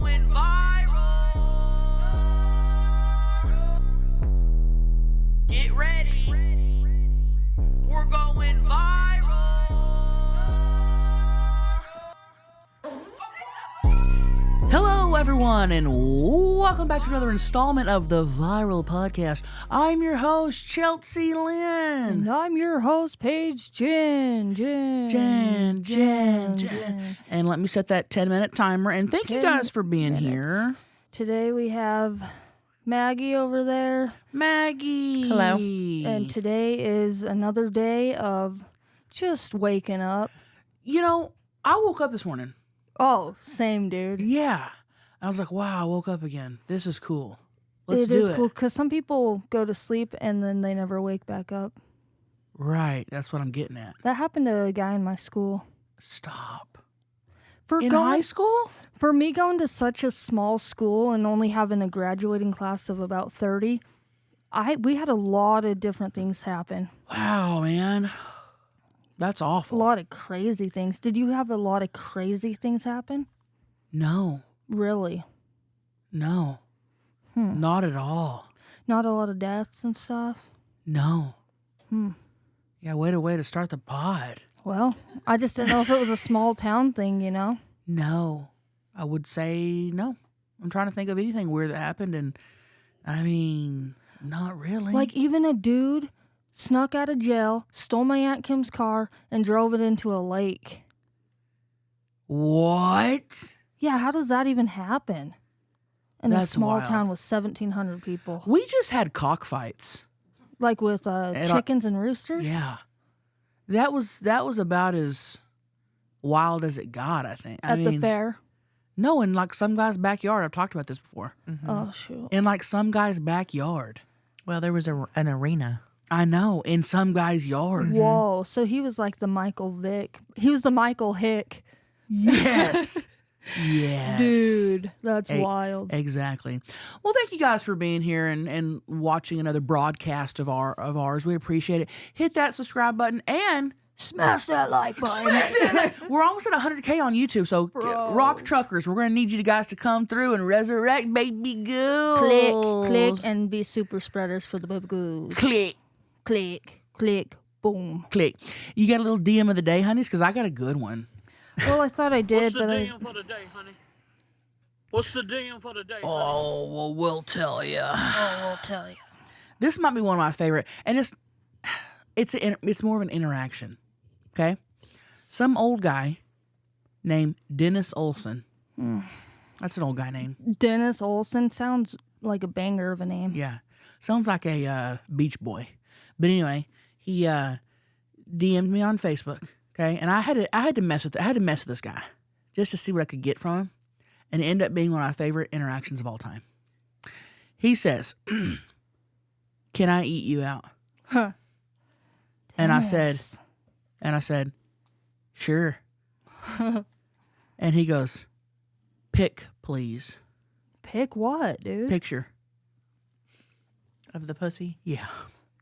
going viral. Get ready. We're going viral. Hello, everyone, and welcome back to another installment of the Viral Podcast. I'm your host, Chelcie Lynn. And I'm your host, Paige, Ginn. And let me set that 10-minute timer. And thank you guys for being here. Today we have Maggie over there. Maggie. Hello. And today is another day of just waking up. You know, I woke up this morning. Oh, same, dude. Yeah. I was like, wow, I woke up again. This is cool. Let's do it. It is cool because some people go to sleep and then they never wake back up. Right. That's what I'm getting at. That happened to a guy in my school. Stop. In high school? For me going to such a small school and only having a graduating class of about 30, we had a lot of different things happen. Wow, man. That's A awful. lot of crazy things. Did you have a lot of crazy things happen? No. Really? No. Not at all. Not a lot of deaths and stuff? No. Yeah, way to start the pod. Well, I just didn't know if it was a small town thing, you know? No. I would say no. I'm trying to think of anything weird that happened, and I mean, not really. Like even a dude snuck out of jail, stole my Aunt Kim's car, and drove it into a lake. What? Yeah, how does that even happen? In a That's small wild. town with 1,700 people. We just had cockfights. Like with chickens and roosters? Yeah. That was about as wild as it got, I think. At the fair? No, in like some guy's backyard. I've talked about this before. Oh, shoot. In like some guy's backyard. Well, there was an arena. I know, in some guy's yard. Whoa, so he was like the Michael Vick. He was the Michael Hick. Yes. Yes. Dude, that's wild. Exactly. Well, thank you guys for being here and watching another broadcast of ours. We appreciate it. Hit that subscribe button and Smash that like button. we're almost at 100K on YouTube. So rock truckers, we're going to need you guys to come through and resurrect baby goals. Click, and be super spreaders for the baby goose. Click, boom. Click. You got a little DM of the day, honeys? Because I got a good one. Well, I thought I did, What's the but DM for the day, honey? What's the DM for the day, honey? Oh, well, we'll tell you. I'll tell you. This might be one of my favorite, and it's more of an interaction. Okay, some old guy named Dennis Olson. That's an old guy name. Dennis Olson sounds like a banger of a name. Yeah, sounds like a beach boy. But anyway, he DM'd me on Facebook. Okay, and I had to mess with this guy just to see what I could get from him, and it ended up being one of my favorite interactions of all time. He says, "Can I eat you out?" Huh. And I Dennis. said, "Sure." And he goes, "Pick, please." Pick what, dude? Picture. Of the pussy? Yeah.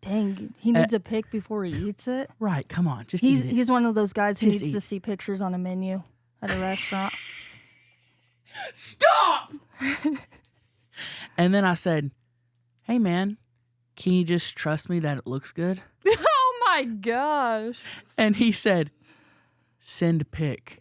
Dang, he needs a pick before he eats it. Right. Come on. Just eat it. He's one of those guys who Just needs eat. to see pictures on a menu at a restaurant. Stop! And then I said, "Hey, man, can you just trust me that it looks good?" Oh my gosh. And he said, "Send pic."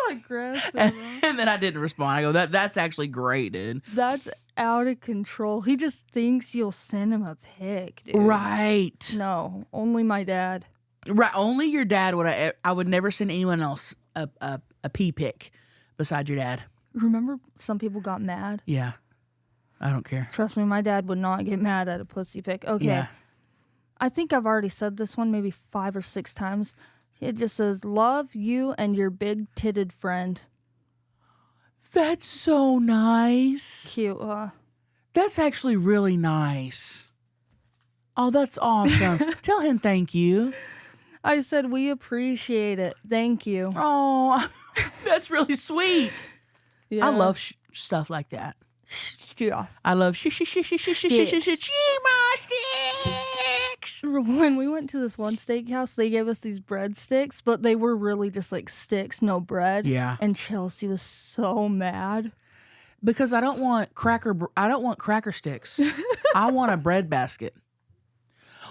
Aggressive. And then I didn't respond. I go, that's actually great, dude. That's out of control. He just thinks you'll send him a pic, dude. Right. No, only my dad. Right. Only your dad would. I would never send anyone else a pee pic besides your dad. Remember some people got mad? Yeah. I don't care. Trust me, my dad would not get mad at a pussy pic. Okay. Yeah. I think I've already said this one maybe 5 or 6 times. It just says, "Love you and your big-titted friend." That's so nice. Cute, huh? That's actually really nice. Oh, that's awesome. Tell him thank you. I said, "We appreciate it. Thank you." Oh, that's really sweet. Yeah. I love stuff like that. Yeah. I love sticks. When we went to this one steakhouse, they gave us these breadsticks, but they were really just like sticks, no bread. Yeah. And Chelcie was so mad. Because I don't want cracker sticks. I want a bread basket.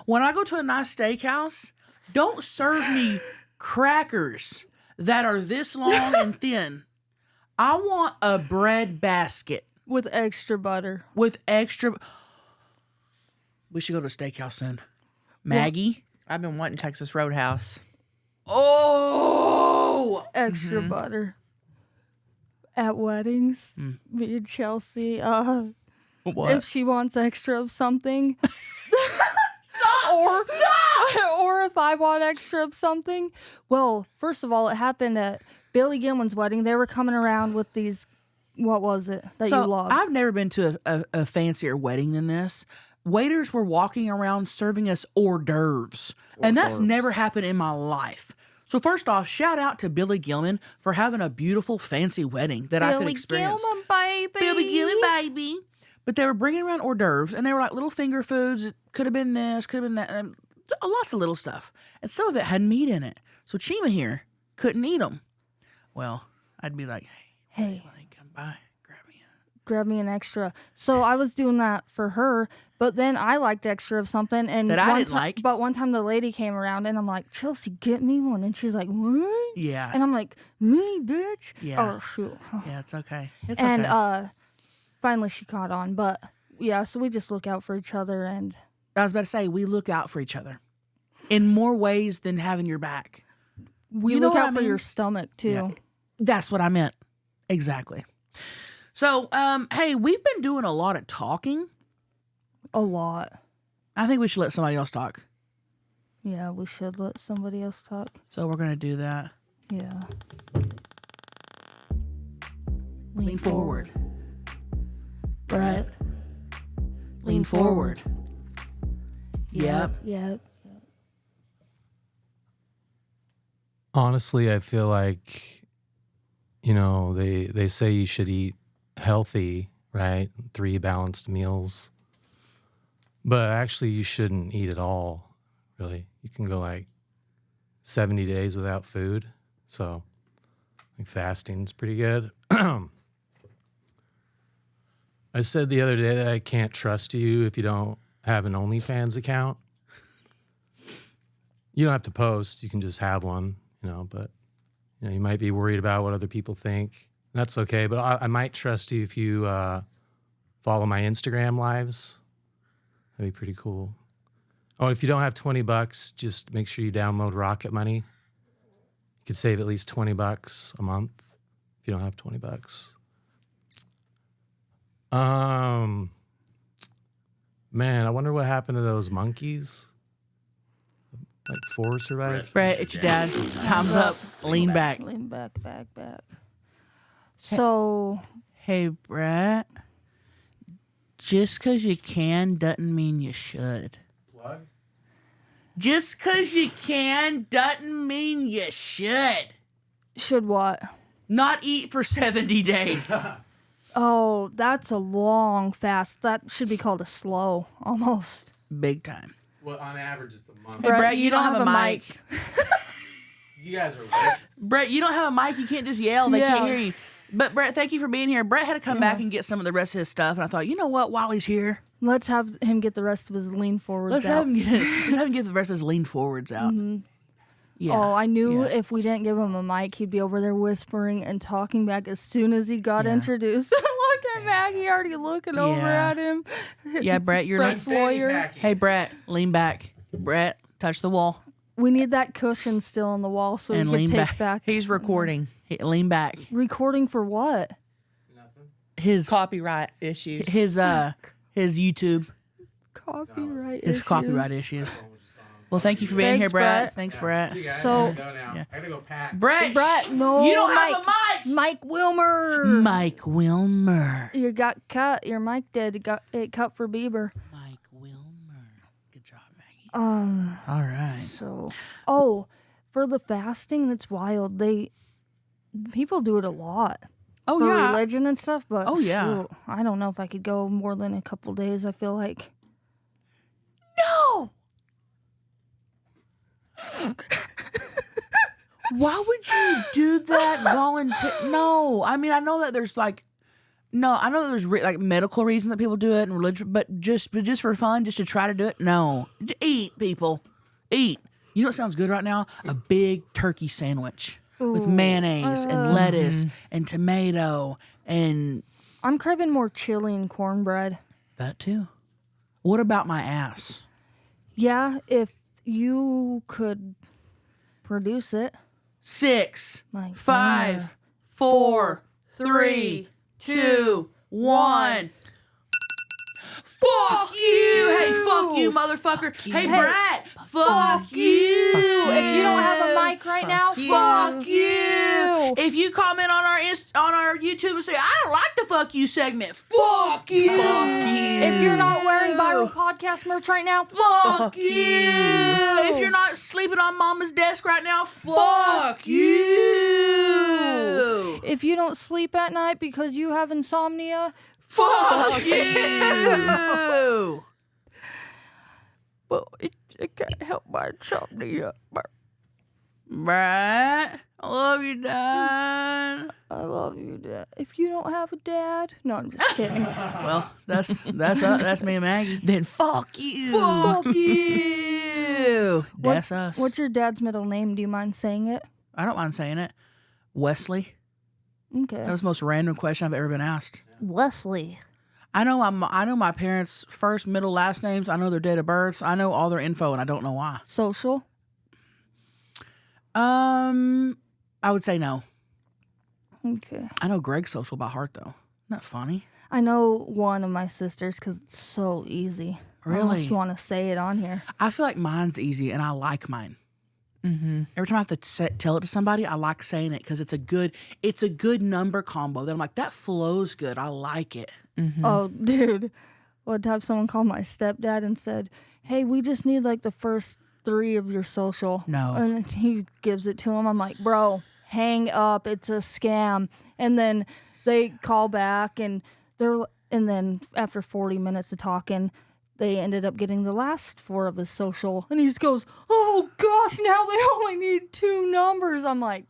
When I go to a nice steakhouse, don't serve me crackers that are this long and thin. I want a bread basket. With extra butter. We should go to a steakhouse soon. Maggie? I've been wanting Texas Roadhouse. Oh! Extra butter. At weddings, me and Chelcie, What? if she wants extra of something, or if I want extra of something. Well, first of all, it happened at Billy Gilman's wedding. They were coming around with these. What was it that you loved? I've never been to a fancier wedding than this. Waiters were walking around serving us hors d'oeuvres, and that's never happened in my life. So first off, shout out to Billy Gilman for having a beautiful, fancy wedding that I could experience. Billy Gilman, baby. Billy Gilman, baby. But they were bringing around hors d'oeuvres, and they were like little finger foods. It could have been this, could have been that, and lots of little stuff. And some of it had meat in it. So Chima here couldn't eat them. Well, I'd be like, hey, come by, grab me an extra. So I was doing that for her, but then I liked extra of something, and that I didn't like. But one time the lady came around, and I'm like, Chelcie, get me one, and she's like, what? Yeah. And I'm like, me, bitch. Yeah. Oh shoot. Yeah, it's okay. It's And okay. finally she caught on, but yeah, so we just look out for each other, and I was about to say, we look out for each other in more ways than having your back. we You know look what out I for mean? your stomach too. Yeah. That's what I meant. Exactly. So, hey, we've been doing a lot of talking. A lot. I think we should let somebody else talk. Yeah, we should let somebody else talk. So we're going to do that. Yeah. Lean forward. Brett. Lean forward. Yep. Yep. Honestly, I feel like, you know, they say you should eat healthy, right? 3 balanced meals. But actually, you shouldn't eat at all, really. You can go like 70 days without food. So, like, fasting's pretty good. I said the other day that I can't trust you if you don't have an OnlyFans account. You don't have to post. You can just have one, you know, but you know, you might be worried about what other people think. That's okay, but I might trust you if you follow my Instagram lives. That'd be pretty cool. Oh, if you don't have $20, just make sure you download Rocket Money. You could save at least $20 a month if you don't have $20. Man, I wonder what happened to those monkeys. Like 4 survived. Brett, it's your dad. Time's up. Lean back. Lean back. So, Hey, Brett. Just because you can doesn't mean you should. What? Just because you can doesn't mean you should. should what? Not eat for 70 days. Oh, that's a long fast. That should be called a slow, almost. Big time. Well, on average, it's a month. Hey, Brett, you don't have a mic. You guys are right. Brett, you don't have a mic. You can't just yell. They Yeah. can't hear you. But, Brett, thank you for being here. Brett had to come back and get some of the rest of his stuff. And I thought, you know what? While he's here, Let's have him get the rest of his lean forwards let's out. have him get the rest of his lean forwards out. Yeah. Oh, I knew Yeah. if we didn't give him a mic, he'd be over there whispering and talking back as soon as he got Yeah. introduced. Look at Maggie already looking over Yeah. at him. Yeah, Brett, you're Brett's lawyer. Hey, Brett, lean back. Brett, touch the wall We need that cushion still on the wall so and we lean can take back. He's recording. Lean back. Recording for what? His Copyright issues. his YouTube, Copyright his issues. copyright issues. Well, thank you for being Thanks, here, Brett. Brett. Thanks, Brett. So, Go now. Yeah. I gotta go pack. Brett, Brett, no, you don't Mike. have a mic. Mike Wilmer. Mike Wilmer. You got cut. Your mic did. It cut for Bieber. Mike Wilmer. Good job, Maggie. All right. So, for the fasting, that's wild. People do it a lot. Oh For yeah. religion and stuff, but Oh, yeah. shoot, I don't know if I could go more than a couple days. I feel like No. Why would you do that volunteer? No. I mean, I know that there's like No, I know there's like medical reasons that people do it and religion, but just for fun, just to try to do it. No, eat, people, eat. You know what sounds good right now? A big turkey sandwich with mayonnaise and lettuce and tomato and I'm craving more chili and cornbread. that too. What about my ass? Yeah, if you could produce it. 6, My 5, God. 4, 3, 2, 1. Fuck you! Hey, fuck you, motherfucker! Hey, Brett! Fuck you! If you don't have a mic right now, Fuck you! If you comment on our YouTube and say I don't like the fuck you segment, fuck you! If you're not wearing viral podcast merch right now, Fuck you! If you're not sleeping on mama's desk right now, fuck you! if you don't sleep at night because you have insomnia, Fuck you! well, I can't help my insomnia. Brett, I love you, Dad. I love you, Dad. If you don't have a dad, no, I'm just kidding. Well, that's me and Maggie. Then fuck you. Fuck you! That's us. What's your dad's middle name? Do you mind saying it? I don't mind saying it. Wesley. Okay. That was the most random question I've ever been asked. Wesley. I know my parents' first, middle, last names. I know their date of birth. I know all their info, and I don't know why. Social? I would say no. Okay. I know Greg's social by heart, though. Isn't that funny? I know one of my sisters because it's so easy. I Really? almost want to say it on here. I feel like mine's easy, and I like mine. Mm-hmm. Every time I have to tell it to somebody, I like saying it because it's a good number combo. That I'm like, that flows good. I like it. Mm-hmm. Oh, dude. One time someone called my stepdad and said, hey, we just need like the first 3 of your social. No. And he gives it to him. I'm like, bro, hang up. It's a scam. And then they call back and then after 40 minutes of talking, they ended up getting the last 4 of his social. And he just goes, oh, gosh, now they only need 2 numbers. I'm like,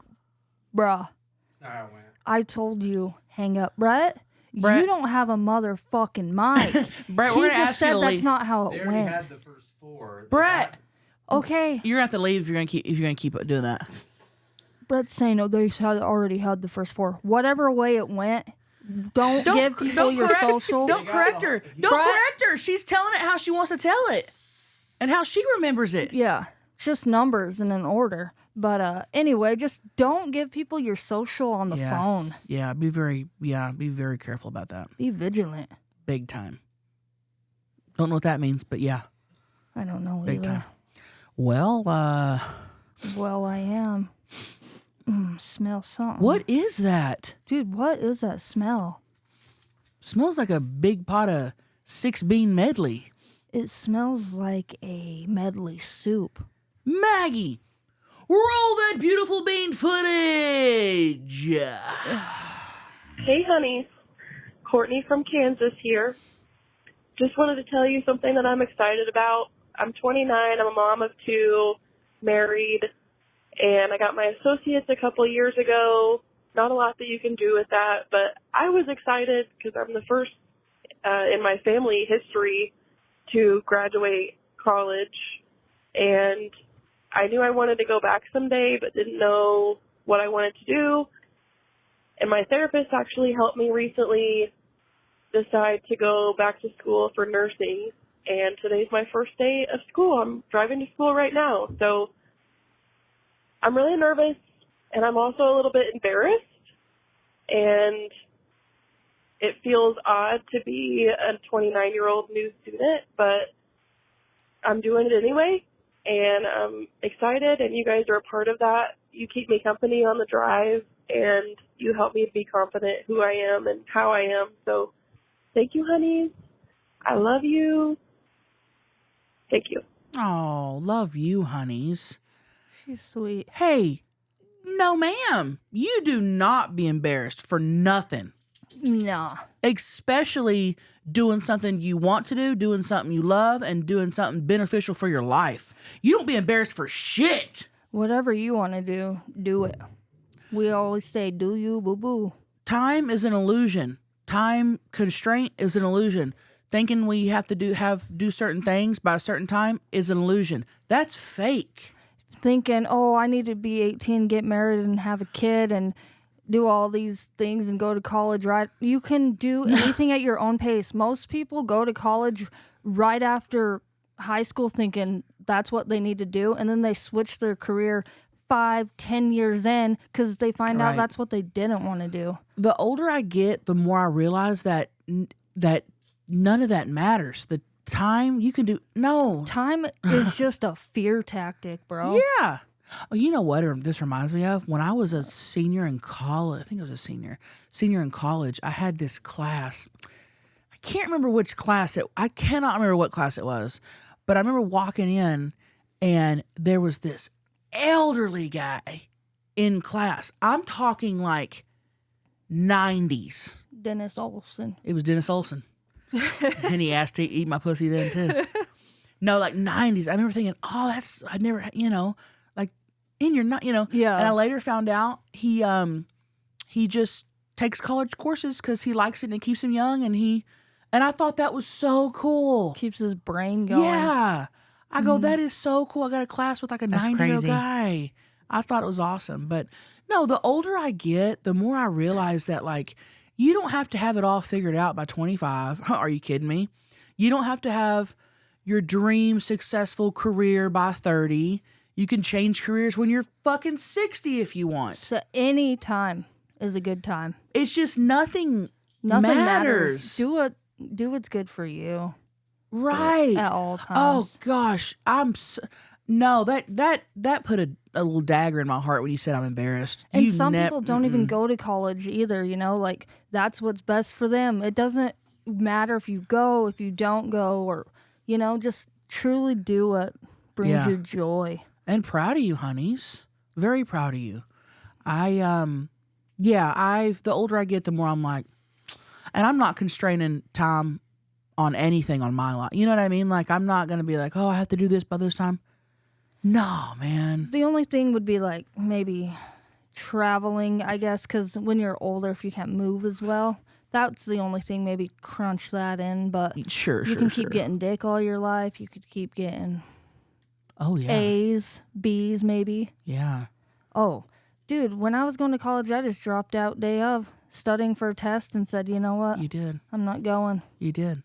bruh, That's not how it went. I told you, hang up. Brett, Brett. you don't have a motherfucking mic. Brett, he we're gonna just ask you said to that's leave. not how They it already went. had the first 4. Brett, Okay, you're gonna have to leave if you're gonna keep doing that. Brett's saying, no, they already had the first 4. Whatever way it went, don't give people your social. Don't correct her. Don't correct her. She's telling it how she wants to tell it, and how she remembers it. Yeah, it's just numbers in an order. But anyway, just don't give people your social on the phone. Yeah, be very careful about that. Be vigilant. Big time. Don't know what that means, but yeah, I don't know big either. time. Well, Well, I am. Smell something. what is that? Dude, what is that smell? Smells like a big pot of 6-bean medley. It smells like a medley soup. Maggie, roll that beautiful bean footage. Hey, honeys. Courtney from Kansas here. Just wanted to tell you something that I'm excited about. I'm 29. I'm a mom of 2, married, and I got my associates a couple of years ago. Not a lot that you can do with that, but I was excited because I'm the first in my family history to graduate college, and I knew I wanted to go back someday, but didn't know what I wanted to do. And my therapist actually helped me recently decide to go back to school for nursing. And today's my first day of school. I'm driving to school right now. So I'm really nervous, and I'm also a little bit embarrassed. And it feels odd to be a 29-year-old new student, but I'm doing it anyway. And I'm excited, and you guys are a part of that. You keep me company on the drive, and you help me be confident who I am and how I am. So thank you, honeys. I love you. Thank you. Oh, love you, honeys. She's sweet. Hey, no, ma'am. You do not be embarrassed for nothing. Nah. Especially doing something you want to do, doing something you love, and doing something beneficial for your life. You don't be embarrassed for shit. Whatever you want to do, do it. We always say, do you, boo-boo. Time is an illusion, time constraint is an illusion. Thinking we have to do certain things by a certain time is an illusion. That's fake. Thinking, oh, I need to be 18, get married, and have a kid, and do all these things and go to college, right? You can do anything at your own pace. Most people go to college right after high school thinking that's what they need to do, and then they switch their career 5-10 years in because they find out that's what they didn't want to do. The older I get, the more I realize that none of that matters. The time you can do Time is just a fear tactic, bro. Yeah. Oh, you know what this reminds me of? When I was a senior in college, I think I was a senior in college, I had this class. I can't remember which class I cannot remember what class it was, but I remember walking in and there was this elderly guy in class. I'm talking like 90s. Dennis Olsen. It was Dennis Olsen. And he asked to eat my pussy then too. No, like 90s. I remember thinking, oh, I never, like, and you're not, Yeah. And I later found out he just takes college courses because he likes it and it keeps him young. And I thought that was so cool. Keeps his brain going. Yeah. I go, that is so cool. I got a class with like a 90-year-old crazy. guy. I thought it was awesome. But no, the older I get, the more I realize that, like, you don't have to have it all figured out by 25. Are you kidding me? You don't have to have your dream successful career by 30. You can change careers when you're fucking 60 if you want. So any time is a good time. It's just nothing matters. Do what's good for you. Right. At all times. Oh gosh, no, that put a little dagger in my heart when you said I'm embarrassed. And some people don't even go to college either, like that's what's best for them. It doesn't matter if you go, if you don't go, or, just truly do what brings you joy. And proud of you, honeys. Very proud of you. The older I get, the more I'm like, and I'm not constraining time on anything on my life. You know what I mean? Like, I'm not going to be like, oh, I have to do this by this time. No, man. The only thing would be like maybe traveling, I guess, because when you're older, if you can't move as well, that's the only thing. Maybe crunch that in, but Sure. You can keep getting dick all your life. You could keep getting A's, B's, maybe. Yeah. Oh, dude, when I was going to college, I just dropped out day of studying for a test and said, you know what? You did. I'm not going. You did.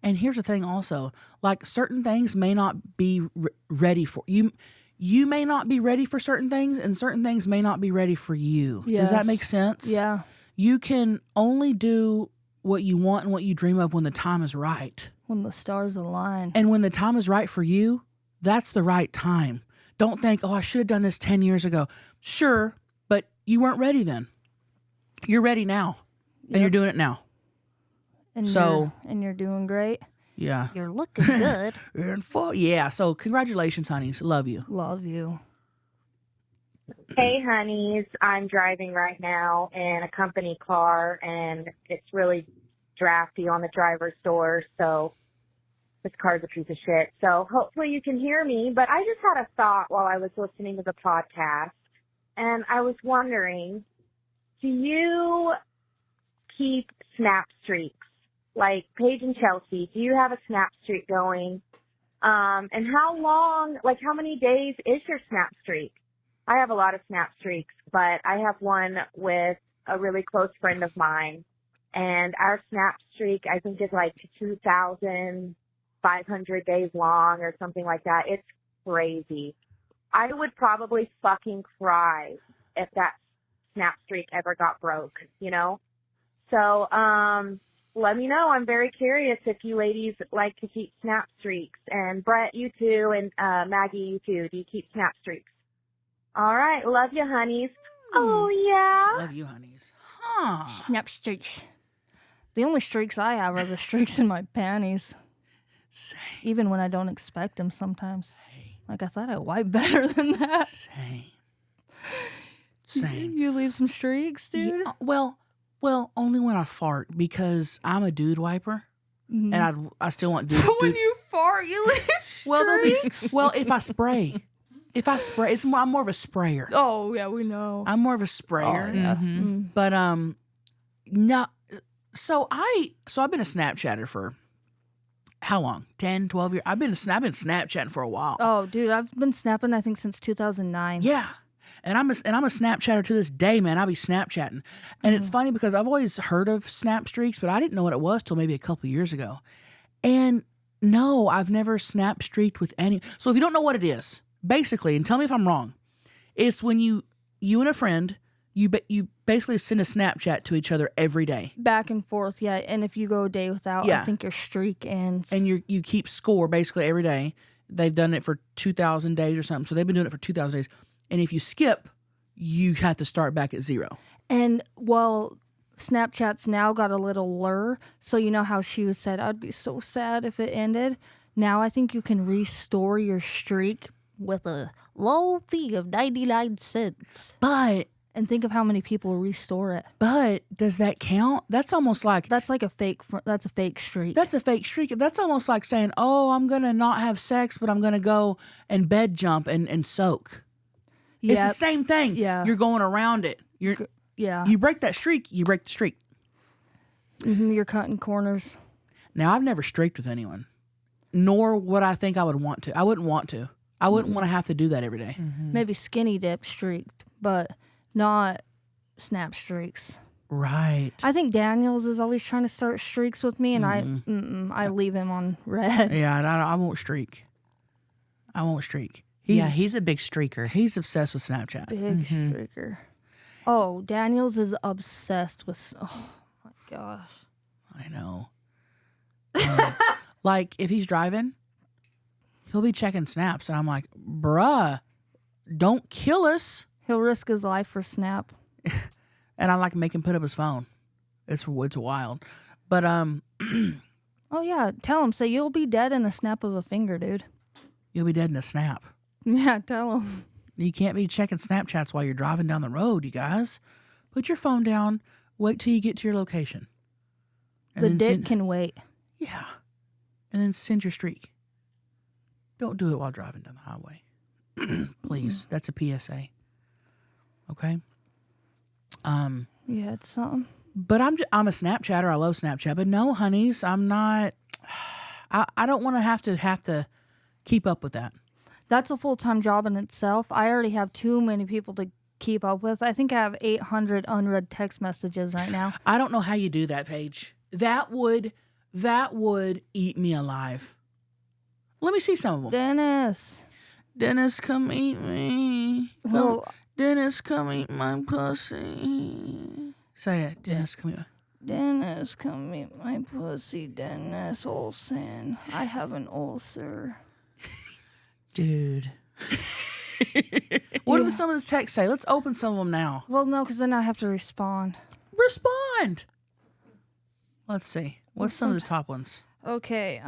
And here's the thing also, like, certain things may not be ready for you. You may not be ready for certain things, and certain things may not be ready for you. Yes. Does that make sense? Yeah. You can only do what you want and what you dream of when the time is right. When the stars align. And when the time is right for you, that's the right time. Don't think, oh, I should have done this 10 years ago. Sure, but you weren't ready then. You're ready now, and you're doing it now. And you're doing great. Yeah. You're looking good. Yeah. So congratulations, honeys. Love you. Love you. Hey, honeys. I'm driving right now in a company car, and it's really drafty on the driver's door, so this car's a piece of shit. So hopefully you can hear me, but I just had a thought while I was listening to the podcast, and I was wondering, do you keep snap streaks? Like Paige and Chelcie, do you have a snap streak going? And how long, like how many days is your snap streak? I have a lot of snap streaks, but I have one with a really close friend of mine. And our snap streak, I think, is like 2,500 days long or something like that. It's crazy. I would probably fucking cry if that snap streak ever got broke, So, let me know. I'm very curious if you ladies like to keep snap streaks. And Brett, you too, and Maggie, you too. Do you keep snap streaks? All right. Love you, honeys. Oh, yeah. Love you, honeys. Huh. Snap streaks. The only streaks I have are the streaks in my panties. Same. Even when I don't expect them sometimes. Like, I thought I wiped better than that. Same. You leave some streaks, dude? Yeah, well, only when I fart, because I'm a dude wiper, and I still want dude. When you fart, you leave streaks? If I spray, I'm more of a sprayer. Oh, yeah, we know. I'm more of a sprayer. Oh, yeah. But no, So I've been a Snapchatter for how long? 10, 12 years. I've been Snapchatting for a while. Oh, dude, I've been snapping, I think, since 2009. Yeah. And I'm a Snapchatter to this day, man. I'll be Snapchatting. And it's funny because I've always heard of snap streaks, but I didn't know what it was till maybe a couple of years ago. And no, I've never snap streaked with any. So if you don't know what it is, basically, and tell me if I'm wrong, it's when you and a friend, you basically send a Snapchat to each other every day. Back and forth, yeah. And if you go a day without, Yeah. I think your streak ends. And you keep score basically every day. They've done it for 2,000 days or something. So they've been doing it for 2,000 days. And if you skip, you have to start back at 0. And, well, Snapchat's now got a little lure. So you know how she said, I'd be so sad if it ended. Now I think you can restore your streak with a low fee of 99 cents. But And think of how many people restore it. does that count? That's almost like That's like a fake. That's a fake streak. that's a fake streak. That's almost like saying, "Oh, I'm gonna not have sex, but I'm gonna go and bed jump and soak." It's the Yep. same thing. Yeah. You're going around it. Yeah. You break that streak, you break the streak. You're cutting corners. Now I've never streaked with anyone, nor would I think I would want to. I wouldn't want to. I wouldn't want to have to do that every day. Maybe skinny dip streaked, but not snap streaks. Right. I think Daniels is always trying to start streaks with me, and I leave him on red. Yeah, I won't streak. I won't streak. He's a big streaker. He's obsessed with Snapchat. Big streaker. Oh, Daniels is obsessed with. Oh my gosh. I know. Like if he's driving, he'll be checking snaps, and I'm like, bruh, don't kill us. He'll risk his life for Snap. And I like make him put up his phone. It's wild. But Oh yeah, tell him. Say you'll be dead in a snap of a finger, dude. you'll be dead in a snap. Yeah, tell him. You can't be checking Snapchats while you're driving down the road, you guys. Put your phone down. Wait till you get to your location. And The then dick can wait. Yeah. And then send your streak. Don't do it while driving down the highway. Please. That's a PSA. Okay? Yeah, it's something. But I'm a Snapchatter. I love Snapchat. But no, honeys, I'm not. I don't want to have to keep up with that. That's a full-time job in itself. I already have too many people to keep up with. I think I have 800 unread text messages right now. I don't know how you do that, Paige. That would eat me alive. Let me see some of them. Dennis, come eat me. Well, Dennis, come eat my pussy. Say it. Dennis, come eat my... Dennis, come eat my pussy, Dennis Olsen. I have an ulcer. Dude. What do some of the texts say? Let's open some of them now. Well, no, because then I have to respond. Respond. Let's see. What's some of the top ones? Okay,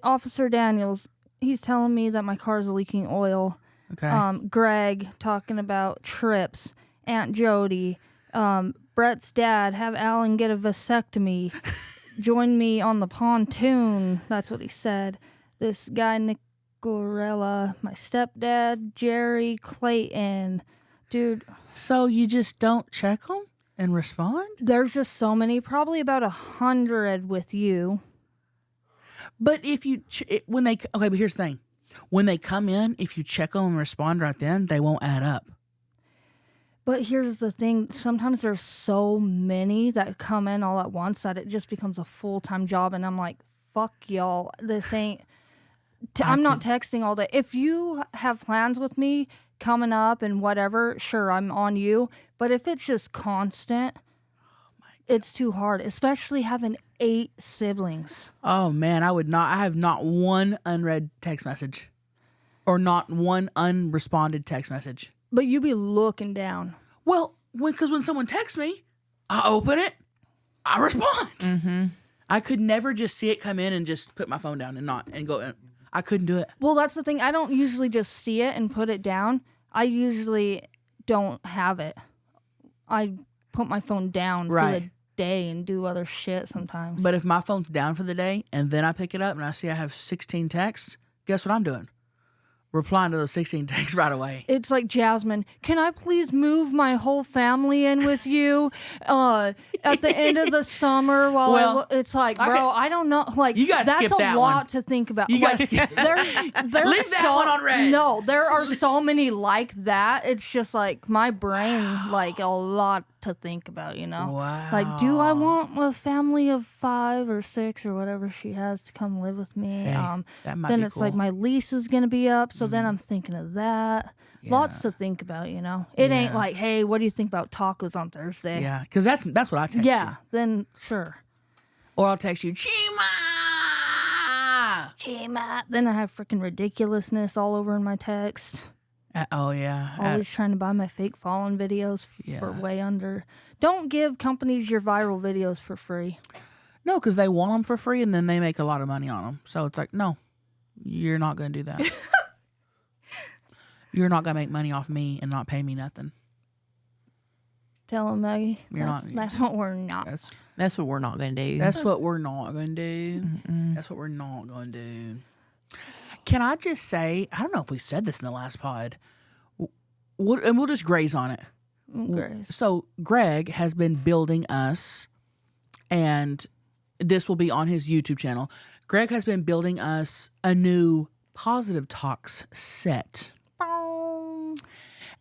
Officer Daniels, he's telling me that my car's leaking oil. Okay. Greg talking about trips. Aunt Jody. Brett's dad, have Alan get a vasectomy. Join me on the pontoon. That's what he said. This guy, Nicorella, my stepdad, Jerry Clayton. Dude. So you just don't check them and respond? There's just so many. Probably about 100 with you. But if you, but here's the thing. When they come in, if you check them and respond right then, they won't add up. But here's the thing. Sometimes there's so many that come in all at once that it just becomes a full-time job. And I'm like, fuck y'all. This ain't... I'm not texting all day. If you have plans with me coming up and whatever, sure, I'm on you. But if it's just constant, it's too hard. Especially having 8 siblings. Oh, man, I have not one unread text message. Or not one unresponded text message. But you be looking down. Well, because when someone texts me, I open it, I respond. Mm-hmm. I could never just see it come in and just put my phone down and go. I couldn't do it. Well, that's the thing. I don't usually just see it and put it down. I usually don't have it. I put my phone down for the day and do other shit sometimes. But if my phone's down for the day and then I pick it up and I see I have 16 texts, guess what I'm doing? replying to those 16 texts right away. It's like, Jasmine, can I please move my whole family in with you at the end of the summer? While it's like, bro, I don't know. Like, you gotta that's skip a that lot one. to think about. You like, gotta skip there's Leave that one on red. No, there are so many like that. It's just like my brain, like a lot to think about, you know? Wow. Like, do I want a family of 5 or 6 or whatever she has to come live with me? Hey, that might then be it's like cool. my lease is going to be up. So then I'm thinking of that. Lots to think about, you know? It ain't like, hey, what do you think about tacos on Thursday? Yeah, because that's what I text Yeah, you. then sure. Or I'll text you, Chima! Chima. Then I have freaking ridiculousness all over in my text. Oh, yeah. Always trying to buy my fake fallen videos for way under. Don't give companies your viral videos for free. No, because they want them for free and then they make a lot of money on them. So it's like, no, you're not going to do that. You're not going to make money off me and not pay me nothing. Tell them, Maggie. You're That's what we're not. That's what we're not going to do. That's what we're not going to do. That's what we're not going to do. Can I just say, I don't know if we said this in the last pod, and we'll just graze on it. Grace. So Greg has been building us, and this will be on his YouTube channel. Greg has been building us a new Positive Talks set.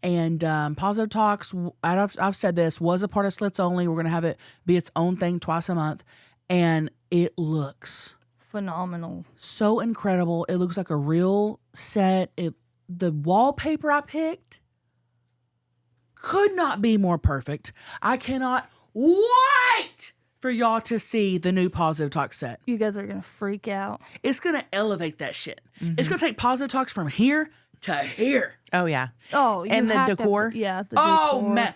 And Positive Talks, I've said this, was a part of Slits Only. We're going to have it be its own thing twice a month. And it looks Phenomenal. so incredible. It looks like a real set. The wallpaper I picked could not be more perfect. I cannot wait for y'all to see the new Positive Talks set. You guys are going to freak out. It's going to elevate that shit. It's going to take Positive Talks from here to here. Oh, yeah. Oh, you And the have to- decor? yeah. The Oh, decor. man.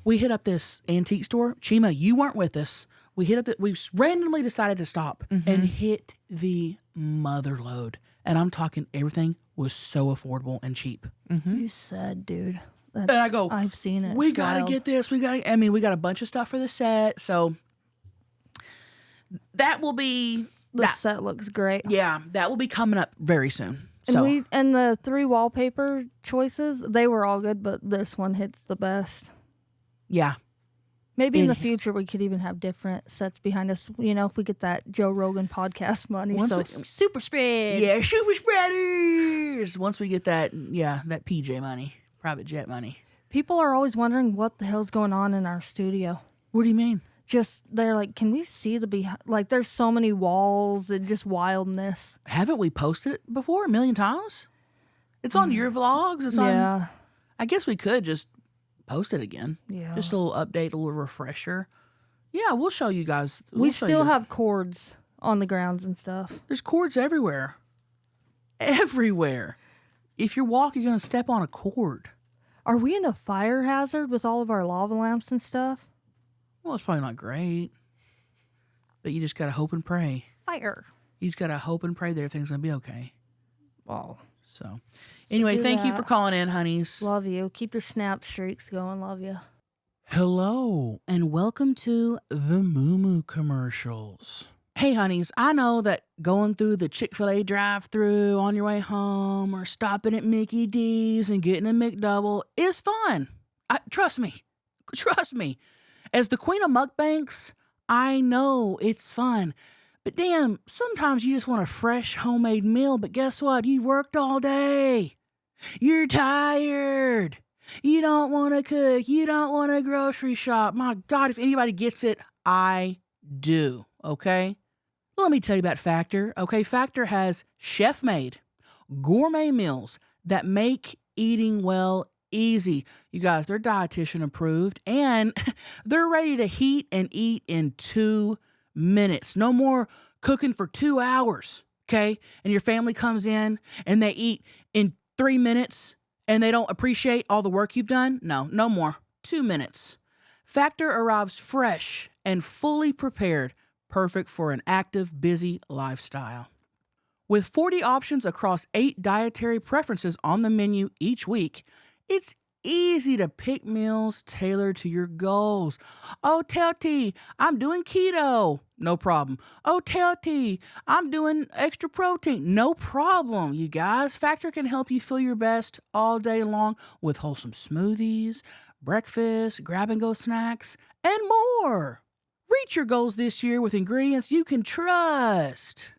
We hit up this antique store. Chima, you weren't with us. We randomly decided to stop and hit the mother load. And I'm talking everything was so affordable and cheap. You said, dude. And I go, I've seen it. We It's got to wild. get this. We got a bunch of stuff for the set. So that will be, The set looks great. that will be coming up very soon. And So and the 3 wallpaper choices, they were all good, but this one hits the best. yeah. Maybe in the future we could even have different sets behind us. You know, if we get that Joe Rogan podcast money. Super spread. Yeah, super spreaders. Once we get that PJ money, private jet money. People are always wondering what the hell's going on in our studio. What do you mean? Just they're like, can we see the behind? Like, there's so many walls and just wildness. Haven't we posted it before a million times? It's on your vlogs. It's on. Yeah, I guess we could just post it again. yeah. Just a little update, a little refresher. Yeah, we'll show you guys. We still have cords on the grounds and stuff. There's cords everywhere. Everywhere. If you're walking, you're going to step on a cord. Are we in a fire hazard with all of our lava lamps and stuff? Well, it's probably not great. But you just got to hope and pray. Fire. You just got to hope and pray that everything's going to be okay. Oh, So, anyway, do thank you that. for calling in, honeys. love you. Keep your snap streaks going. Love you. Hello, and welcome to the Moo Moo commercials. Hey, honeys, I know that going through the Chick-fil-A drive-thru on your way home or stopping at Mickey D's and getting a McDouble is fun. Trust me. Trust me. As the queen of mukbangs, I know it's fun. But damn, sometimes you just want a fresh homemade meal, but guess what? You've worked all day. You're tired. You don't want to cook. You don't want to grocery shop. My God, if anybody gets it, I do, okay? Let me tell you about Factor, okay? Factor has chef-made gourmet meals that make eating well easy. You guys, they're dietitian approved, and they're ready to heat and eat in 2 minutes. No more cooking for 2 hours, okay? And your family comes in and they eat in 3 minutes and they don't appreciate all the work you've done. No more. 2 minutes. Factor arrives fresh and fully prepared, perfect for an active, busy lifestyle. With 40 options across 8 dietary preferences on the menu each week, it's easy to pick meals tailored to your goals. Oh, Chelcie, I'm doing keto. No problem. Oh, Chelcie, I'm doing extra protein. No problem, you guys. Factor can help you feel your best all day long with wholesome smoothies, breakfast, grab-and-go snacks, and more. Reach your goals this year with ingredients you can trust.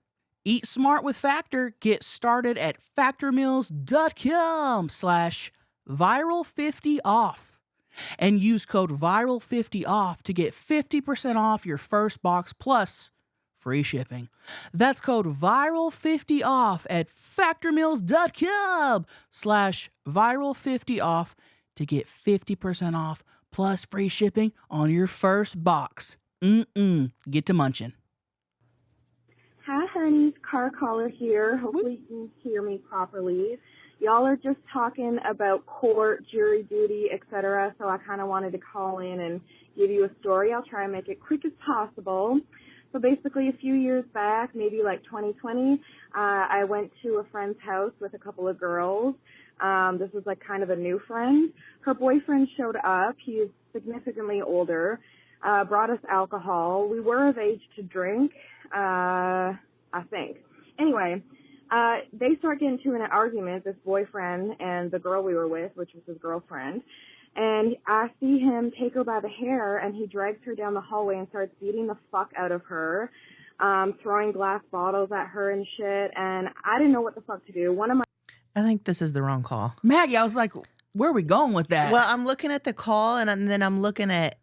Eat smart with Factor. Get started at factormeals.com/viral50off and use code viral50off to get 50% off your first box plus free shipping. That's code viral50off at factormeals.com/viral50off to get 50% off plus free shipping on your first box. Get to munching. Hi, honeys. Car caller here. Hopefully you can hear me properly. Y'all are just talking about court, jury duty, etc., so I kind of wanted to call in and give you a story. I'll try and make it quick as possible. So basically, a few years back, maybe like 2020, I went to a friend's house with a couple of girls. This was like kind of a new friend. Her boyfriend showed up. He is significantly older. Brought us alcohol. We were of age to drink, I think. Anyway, they start getting into an argument, this boyfriend and the girl we were with, which was his girlfriend. And I see him take her by the hair, and he drags her down the hallway and starts beating the fuck out of her, throwing glass bottles at her and shit. And I didn't know what the fuck to do. I think this is the wrong call. Maggie, I was like, where are we going with that? Well, I'm looking at the call, and then I'm looking at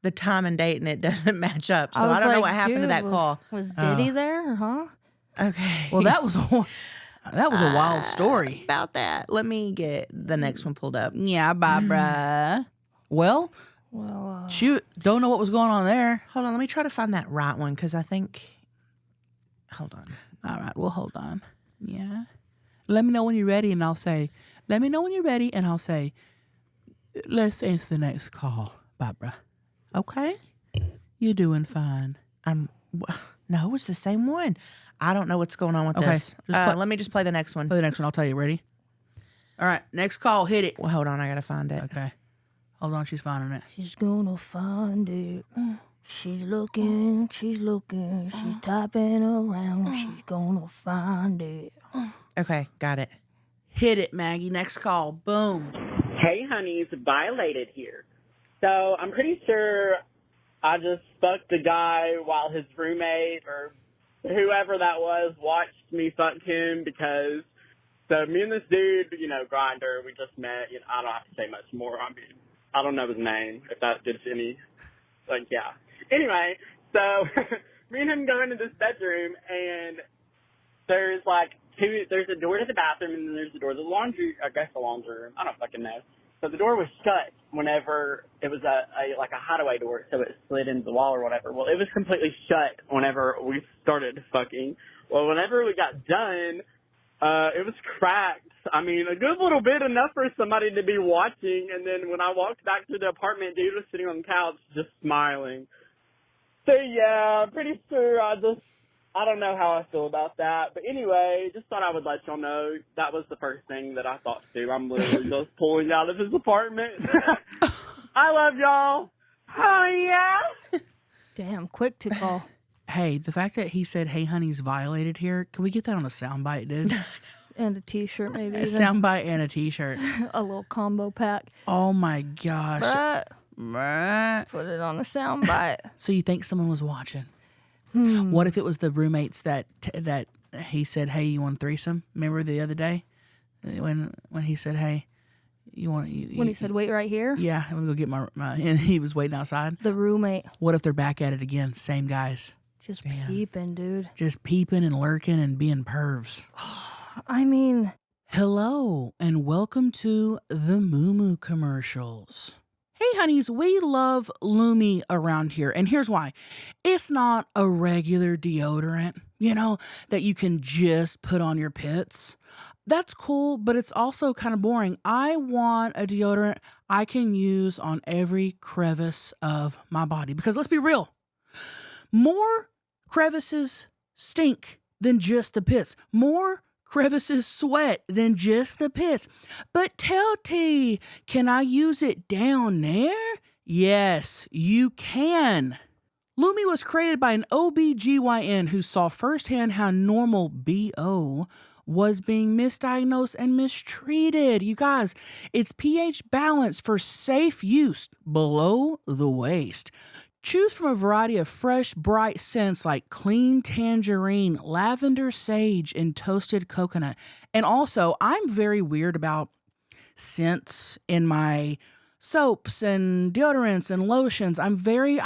the time and date, and it doesn't match up. So I don't know what happened to that call. Was Diddy there, huh? Okay. Well, that was a wild story. About that. Let me get the next one pulled up. Yeah, Barbara. Well, shoot, don't know what was going on there. Hold on. Let me try to find that right one because I think. Hold on. All right, well, hold on. Yeah. Let me know when you're ready, and I'll say, let me know when you're ready, and I'll say, let's answer the next call, Barbara. Okay? You're doing fine. No, it's the same one. I don't know what's going on with Okay, this. Let me just play the next one. Play the next one. I'll tell you. Ready? All right. Next call. Hit it. Well, hold on. I got to find it. Okay. Hold on. She's finding it. She's gonna find it. She's looking, she's typing around. She's gonna find it. Okay, got it. Hit it, Maggie. Next call. Boom. Hey, honeys. Violated here. So I'm pretty sure I just fucked a guy while his roommate or whoever that was watched me fuck him because, so me and this dude, Grindr, we just met. I don't have to say much more. I mean, I don't know his name, if that gives any, yeah. Anyway, so me and him go into this bedroom, and there's there's a door to the bathroom, and then there's a door to the laundry, I guess the laundry room. I don't fucking know. So the door was shut whenever it was a hideaway door, so it slid into the wall or whatever. Well, it was completely shut whenever we started fucking. Well, whenever we got done, it was cracked. I mean, a good little bit, enough for somebody to be watching. And then when I walked back to the apartment, dude was sitting on the couch just smiling. So, yeah, I'm pretty sure I don't know how I feel about that. But anyway, just thought I would let y'all know that was the first thing that I thought to do. I'm literally just pulling out of his apartment. I love y'all. Oh, yeah. Damn, quick to call. Hey, the fact that he said, hey, honey's violated here, can we get that on a soundbite, dude? And a t-shirt, maybe. A soundbite and a t-shirt. A little combo pack. Oh, my gosh. Bruh. Put it on a soundbite. So you think someone was watching? What if it was the roommates that he said, hey, you want a threesome? Remember the other day when he said, hey, you want when he said, wait right here? Yeah, I'm going to go get my and he was waiting outside. The roommate. What if they're back at it again? Same guys. Just peeping, dude. Just peeping and lurking and being pervs. I mean. Hello, and welcome to the Moo Moo commercials. Hey, honeys, we love Lumi around here, and here's why. It's not a regular deodorant, that you can just put on your pits. That's cool, but it's also kind of boring. I want a deodorant I can use on every crevice of my body, because let's be real. More crevices stink than just the pits. More crevices, sweat than just the pits. But tell T, can I use it down there? Yes, you can. Lumi was created by an OBGYN who saw firsthand how normal BO was being misdiagnosed and mistreated. You guys, it's pH balanced for safe use below the waist. Choose from a variety of fresh, bright scents like clean tangerine, lavender, sage, and toasted coconut. And also, I'm very weird about scents in my soaps and deodorants and lotions. I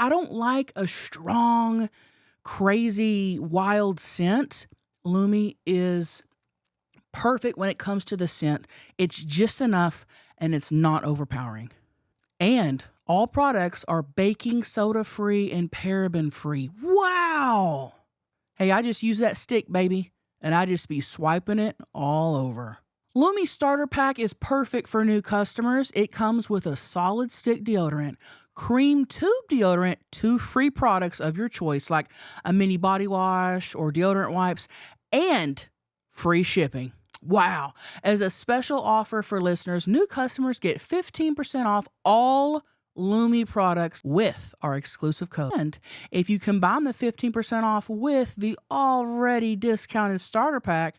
don't like a strong, crazy, wild scent. Lumi is perfect when it comes to the scent. It's just enough and it's not overpowering. And all products are baking soda free and paraben free. Wow. Hey, I just use that stick, baby, and I just be swiping it all over. Lumi Starter Pack is perfect for new customers. It comes with a solid stick deodorant, cream tube deodorant, 2 free products of your choice, like a mini body wash or deodorant wipes, and free shipping. Wow. As a special offer for listeners, new customers get 15% off all Lumi products with our exclusive code. And if you combine the 15% off with the already discounted starter pack,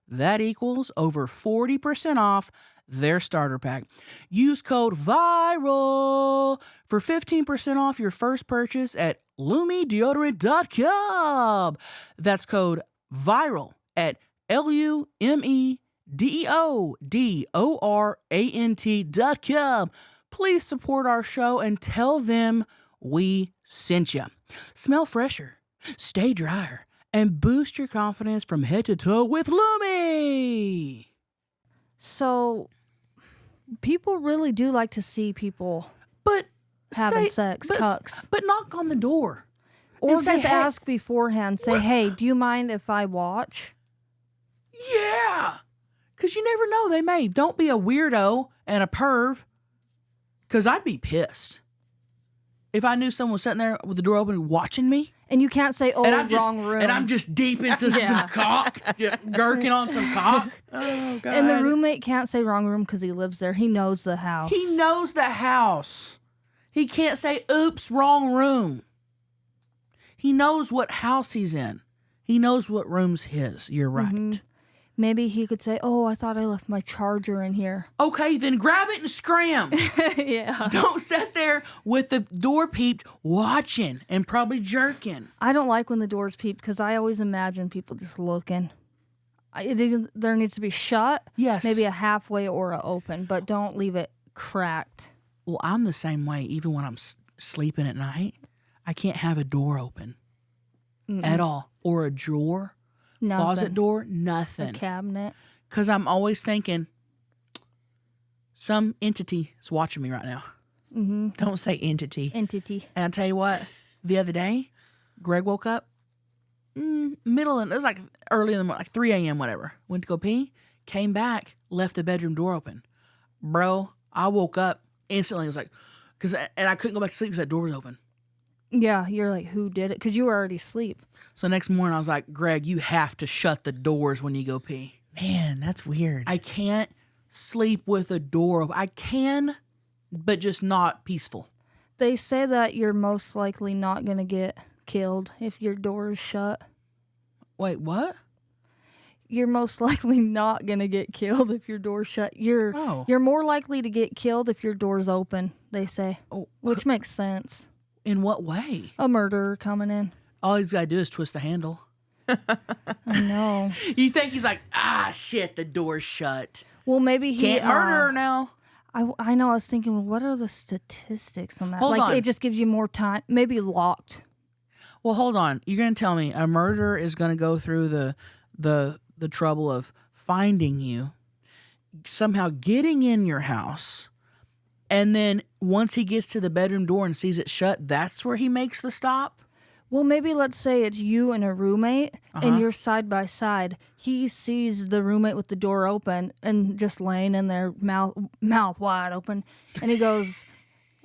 that equals over 40% off their starter pack. Use code VIRAL for 15% off your first purchase at LumiDeodorant.com. That's code VIRAL at LumiDeodorant.com. Please support our show and tell them we sent you. Smell fresher, stay drier, and boost your confidence from head to toe with Lumi. So, people really do like to see people having sex, cucks. But knock on the door. Or and say, just hey, ask beforehand. Say, hey, do you mind if I watch? Yeah. Because you never know. They may. Don't be a weirdo and a perv. Because I'd be pissed if I knew someone was sitting there with the door open watching me. And you can't say, oh, wrong room. And I'm just deep into some cock, gurking on some cock. Oh, God. And the roommate can't say wrong room because he lives there. He knows the house. He knows the house. He can't say, oops, wrong room. He knows what house he's in. He knows what room's his. You're right. Mm-hmm. Maybe he could say, oh, I thought I left my charger in here. Okay, then grab it and scram. Yeah. Don't sit there with the door peeped watching and probably jerking. I don't like when the door's peeped because I always imagine people just looking. There needs to be shut. Yes. Maybe a halfway or a open, but don't leave it cracked. Well, I'm the same way. Even when I'm sleeping at night, I can't have a door open at all. Or a drawer. Nothing. Closet door, nothing. A cabinet. Because I'm always thinking, some entity is watching me right now. Mm-hmm. Don't say entity. Entity. And I'll tell you what, the other day, Greg woke up, it was like early in the morning, like 3 a.m., whatever. Went to go pee, came back, left the bedroom door open. Bro, I woke up instantly. I was like, and I couldn't go back to sleep because that door was open. Yeah, you're like, who did it? Because you were already asleep. So next morning, I was like, Greg, you have to shut the doors when you go pee. Man, that's weird. I can't sleep with a door open. I can, but just not peaceful. They say that you're most likely not going to get killed if your door is shut. Wait, what? You're most likely not going to get killed if your door's shut. You're more likely to get killed if your door's open, they say. Oh, which makes sense. In what way? A murderer coming in. All he's got to do is twist the handle. I know. You think he's like, shit, the door's shut. Well, maybe he can't murder her now. I know. I was thinking, what are the statistics on that? Hold on. It just gives you more time. Maybe locked. Well, hold on. You're going to tell me a murderer is going to go through the trouble of finding you, somehow getting in your house, and then once he gets to the bedroom door and sees it shut, that's where he makes the stop? Well, maybe let's say it's you and a roommate, and you're side by side. He sees the roommate with the door open and just laying in there, mouth wide open, and he goes,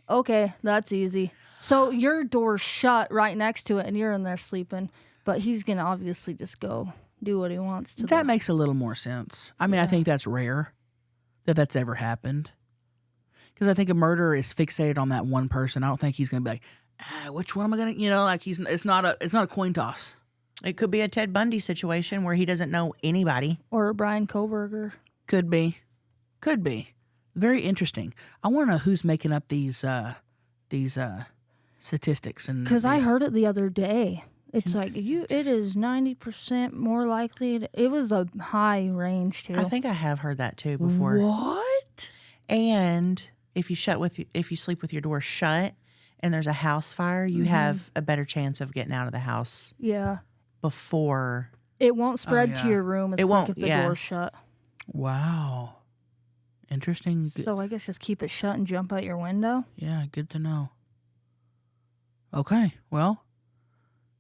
okay, that's easy. So your door's shut right next to it, and you're in there sleeping, but he's going to obviously just go do what he wants to. That makes a little more sense. I mean, I think that's rare that that's ever happened. Because I think a murderer is fixated on that one person. I don't think he's going to be like, which one am I going to, like it's not a coin toss. It could be a Ted Bundy situation where he doesn't know anybody. Or a Brian Koberger. Could be. Very interesting. I want to know who's making up these statistics. Because I heard it the other day. It's like it is 90% more likely. It was a high range too. I think I have heard that too before. What? And if you sleep with your door shut and there's a house fire, you have a better chance of getting out of the house. Yeah. Before it won't spread to your room as quick if the door's shut. Wow. Interesting. So I guess just keep it shut and jump out your window. Yeah, good to know. Okay, well,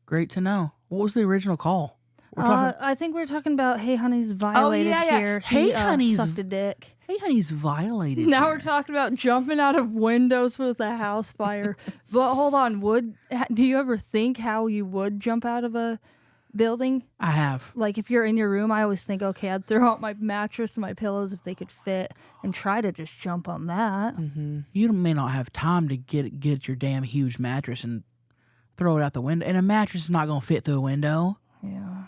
great to know. What was the original call? I think we were talking about Hey Honey's violated here. Hey Honey's sucked a dick. Hey Honey's violated. Now here. we're talking about jumping out of windows with a house fire. But hold on, do you ever think how you would jump out of a building? I have. Like if you're in your room, I always think, okay, I'd throw out my mattress and my pillows if they could fit and try to just jump on that. Mm-hmm. You may not have time to get your damn huge mattress and throw it out the window. And a mattress is not going to fit through a window. Yeah.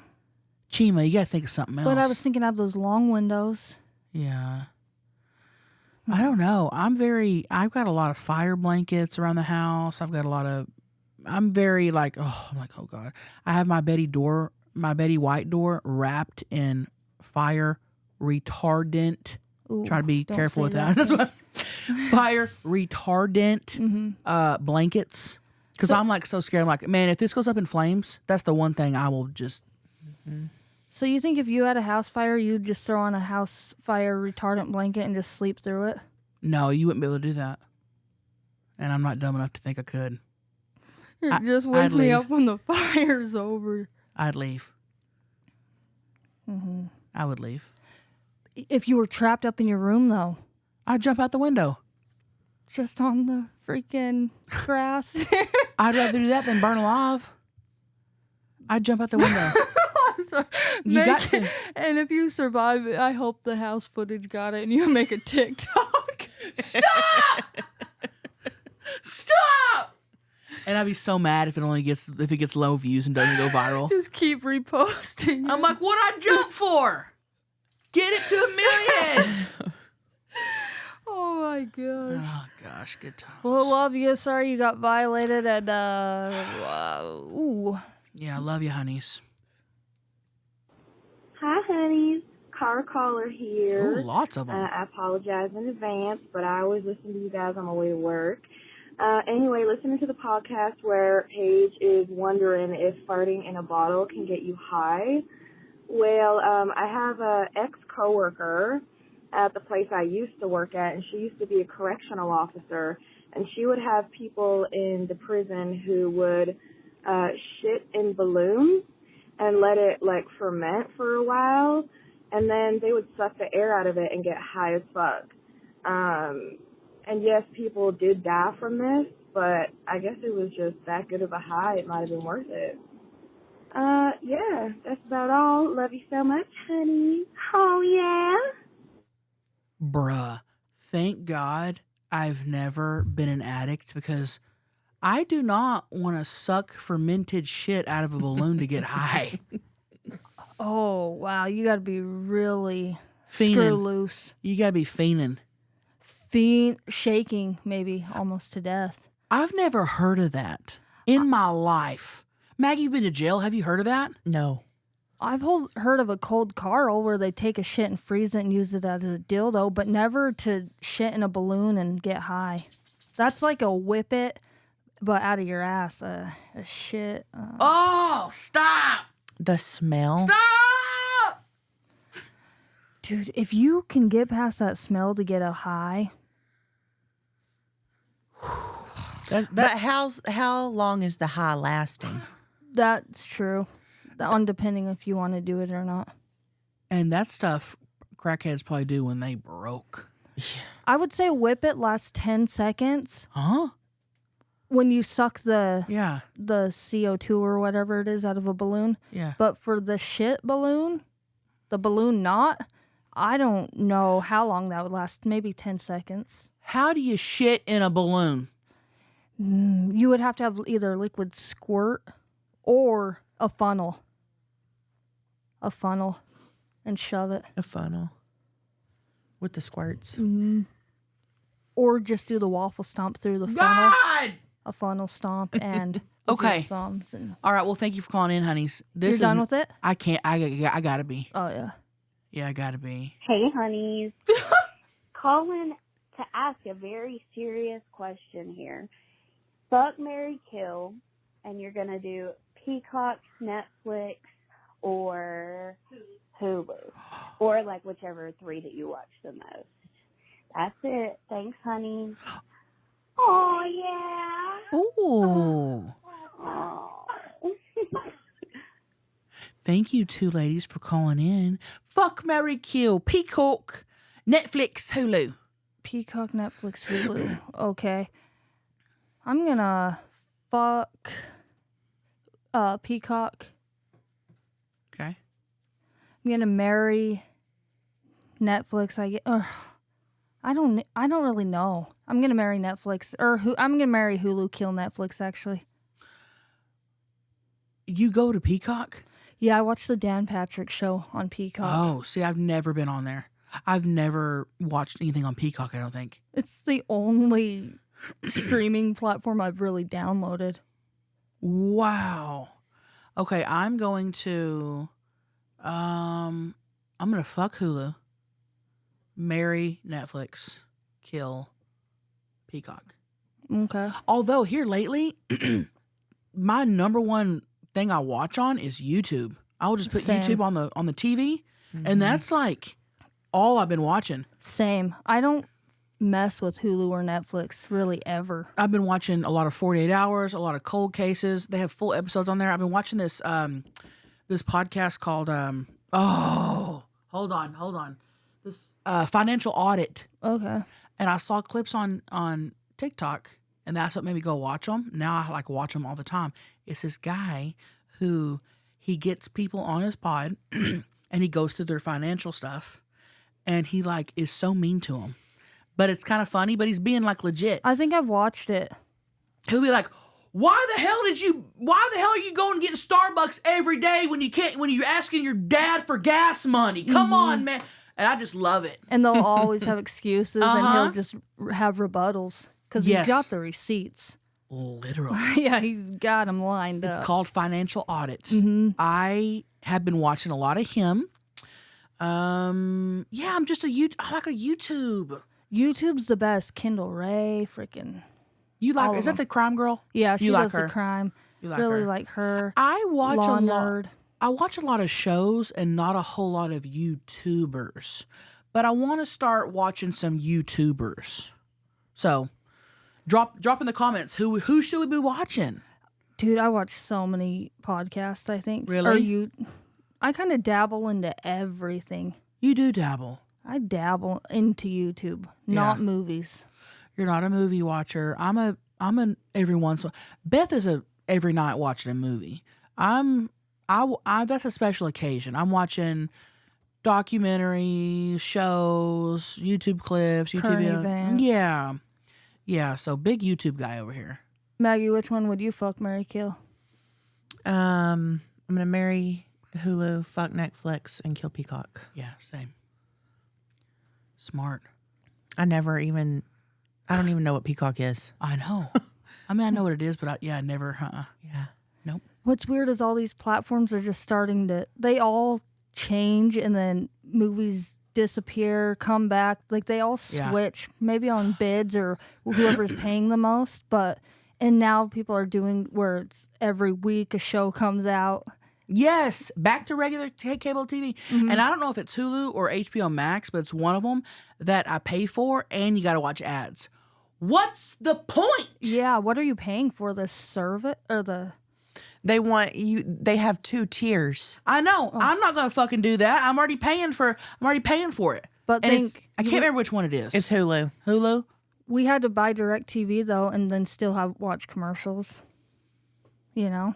Chima, you got to think of something else. But I was thinking of those long windows. Yeah. I don't know. I've got a lot of fire blankets around the house. I'm very like, oh God. I have my Betty White door wrapped in fire retardant. Ooh, try to be careful with that. That's what fire retardant blankets. Because I'm like so scared. I'm like, man, if this goes up in flames, that's the one thing I will just. So you think if you had a house fire, you'd just throw on a house fire retardant blanket and just sleep through it? No, you wouldn't be able to do that. And I'm not dumb enough to think I could. Just wake me up when the fire's over. I'd leave. Mm-hmm. I would leave. If you were trapped up in your room, though? I'd jump out the window. Just on the freaking grass? I'd rather do that than burn alive. I'd jump out the window. You got to. And if you survive, I hope the house footage got it and you make a TikTok. Stop! Stop! And I'd be so mad if it gets low views and doesn't go viral. Just keep reposting. I'm like, what'd I jump for? Get it to 1 million. Oh my gosh. Oh gosh, good times. Well, love you. Sorry you got violated and ooh. Yeah, I love you, honeys. Hi, honeys. Car caller here. Ooh, lots of them. I apologize in advance, but I always listen to you guys on my way to work. Anyway, listening to the podcast where Paige is wondering if farting in a bottle can get you high. Well, I have a ex-coworker at the place I used to work at, and she used to be a correctional officer, and she would have people in the prison who would shit in balloons and let it ferment for a while, and then they would suck the air out of it and get high as fuck. And yes, people did die from this, but I guess it was just that good of a high, it might have been worth it. Yeah, that's about all. Love you so much, honey. Oh, yeah? Bruh, thank God I've never been an addict because I do not want to suck fermented shit out of a balloon to get high. Oh, wow. You got to be really screw loose. You got to be fiending. Shaking, maybe almost to death. I've never heard of that in my life. Maggie, you've been to jail. Have you heard of that? No. I've heard of a cold Carl where they take a shit and freeze it and use it as a dildo, but never to shit in a balloon and get high. That's like a whip it, but out of your ass, a shit. Oh, stop! The smell. Stop! Dude, if you can get past that smell to get a high. But how long is the high lasting? That's true. Depending if you want to do it or not. And that stuff crackheads probably do when they broke. I would say whip it lasts 10 seconds. Huh? when you suck the Yeah. CO2 or whatever it is out of a balloon. Yeah. But for the shit balloon, the balloon knot, I don't know how long that would last. Maybe 10 seconds. How do you shit in a balloon? You would have to have either liquid squirt or a funnel. A funnel. And shove it. A funnel with the squirts. Or just do the waffle stomp through the funnel. God! A funnel stomp and with Okay. your thumbs. And All right. Well, thank you for calling in, honeys. you're done with it? I can't. I gotta be. Oh, yeah. Yeah, I gotta be. Hey, honeys. Calling to ask a very serious question here. Fuck, marry, kill, and you're going to do Peacock, Netflix, or Hulu. Or, like, whichever three that you watch the most. That's it. Thanks, honey. Oh, yeah. Ooh. Oh. Thank you, two ladies, for calling in. Fuck, marry, kill, Peacock, Netflix, Hulu. Peacock, Netflix, Hulu. Okay. I'm gonna fuck Peacock. Okay. I'm gonna marry Netflix. I don't really know. I'm gonna marry Netflix I'm gonna marry Hulu, kill Netflix. Actually, You go to Peacock? yeah, I watched the Dan Patrick show on Peacock. Oh, see, I've never been on there. I've never watched anything on Peacock, I don't think. It's the only streaming platform I've really downloaded. Wow. Okay, I'm going to fuck Hulu, marry Netflix, kill Peacock. Okay. Although here lately, my number one thing I watch on is YouTube. I will just put Same. YouTube on the TV, and that's like all I've been watching. Same. I don't mess with Hulu or Netflix really ever. I've been watching a lot of 48 Hours, a lot of Cold Cases. They have full episodes on there. I've been watching this this podcast called hold on. This Financial Audit. Okay. And I saw clips on TikTok, and that's what made me go watch them. Now I like watch them all the time. It's this guy who he gets people on his pod, and he goes through their financial stuff, and he like is so mean to them. But it's kind of funny, but he's being like legit. I think I've watched it. He'll be like, why the hell are you going and getting Starbucks every day when you're asking your dad for gas money? Come on, man. And I just love it. And they'll always have excuses, and he'll just have rebuttals because Yes. he's got the receipts. Literally. Yeah, he's got them lined It's up. called Financial Audit. Mm-hmm. I have been watching a lot of him. Yeah, I like a YouTube. YouTube's the best. Kendall Ray, freaking. You like All is of that the crime girl? Yeah, she You like does her? the crime. You like really her? like her. I watch Law a lot. nerd. I watch a lot of shows and not a whole lot of YouTubers. But I want to start watching some YouTubers. So, drop in the comments who should we be watching? Dude, I watch so many podcasts, I think. Really? I kind of dabble into everything. You do dabble. I dabble into YouTube, not Yeah. movies. You're not a movie watcher. I'm an every once. Beth is a every night watching a movie. That's a special occasion. I'm watching documentaries, shows, YouTube clips, YouTube Current videos. events. Yeah. So big YouTube guy over here. Maggie, which one would you fuck, marry, kill? I'm gonna marry Hulu, fuck Netflix, and kill Peacock. Yeah, same. Smart. I don't even know what Peacock is. I know. I mean, I know what it is, but I never. Yeah. Nope. What's weird is all these platforms are just starting to. They all change, and then movies disappear, come back. Like they all Yeah. switch, maybe on bids or whoever's paying the most. And now people are doing where it's every week a show comes out. Yes, back to regular cable TV. Mm-hmm. And I don't know if it's Hulu or HBO Max, but it's one of them that I pay for, and you got to watch ads. What's the point? Yeah, what are you paying for? The service or the? They want you. They have 2 tiers. I know. I'm not gonna fucking do that. I'm already paying for it. But And I can't remember which one it is. It's Hulu. Hulu. We had to buy DirecTV though, and then still watch commercials. You know.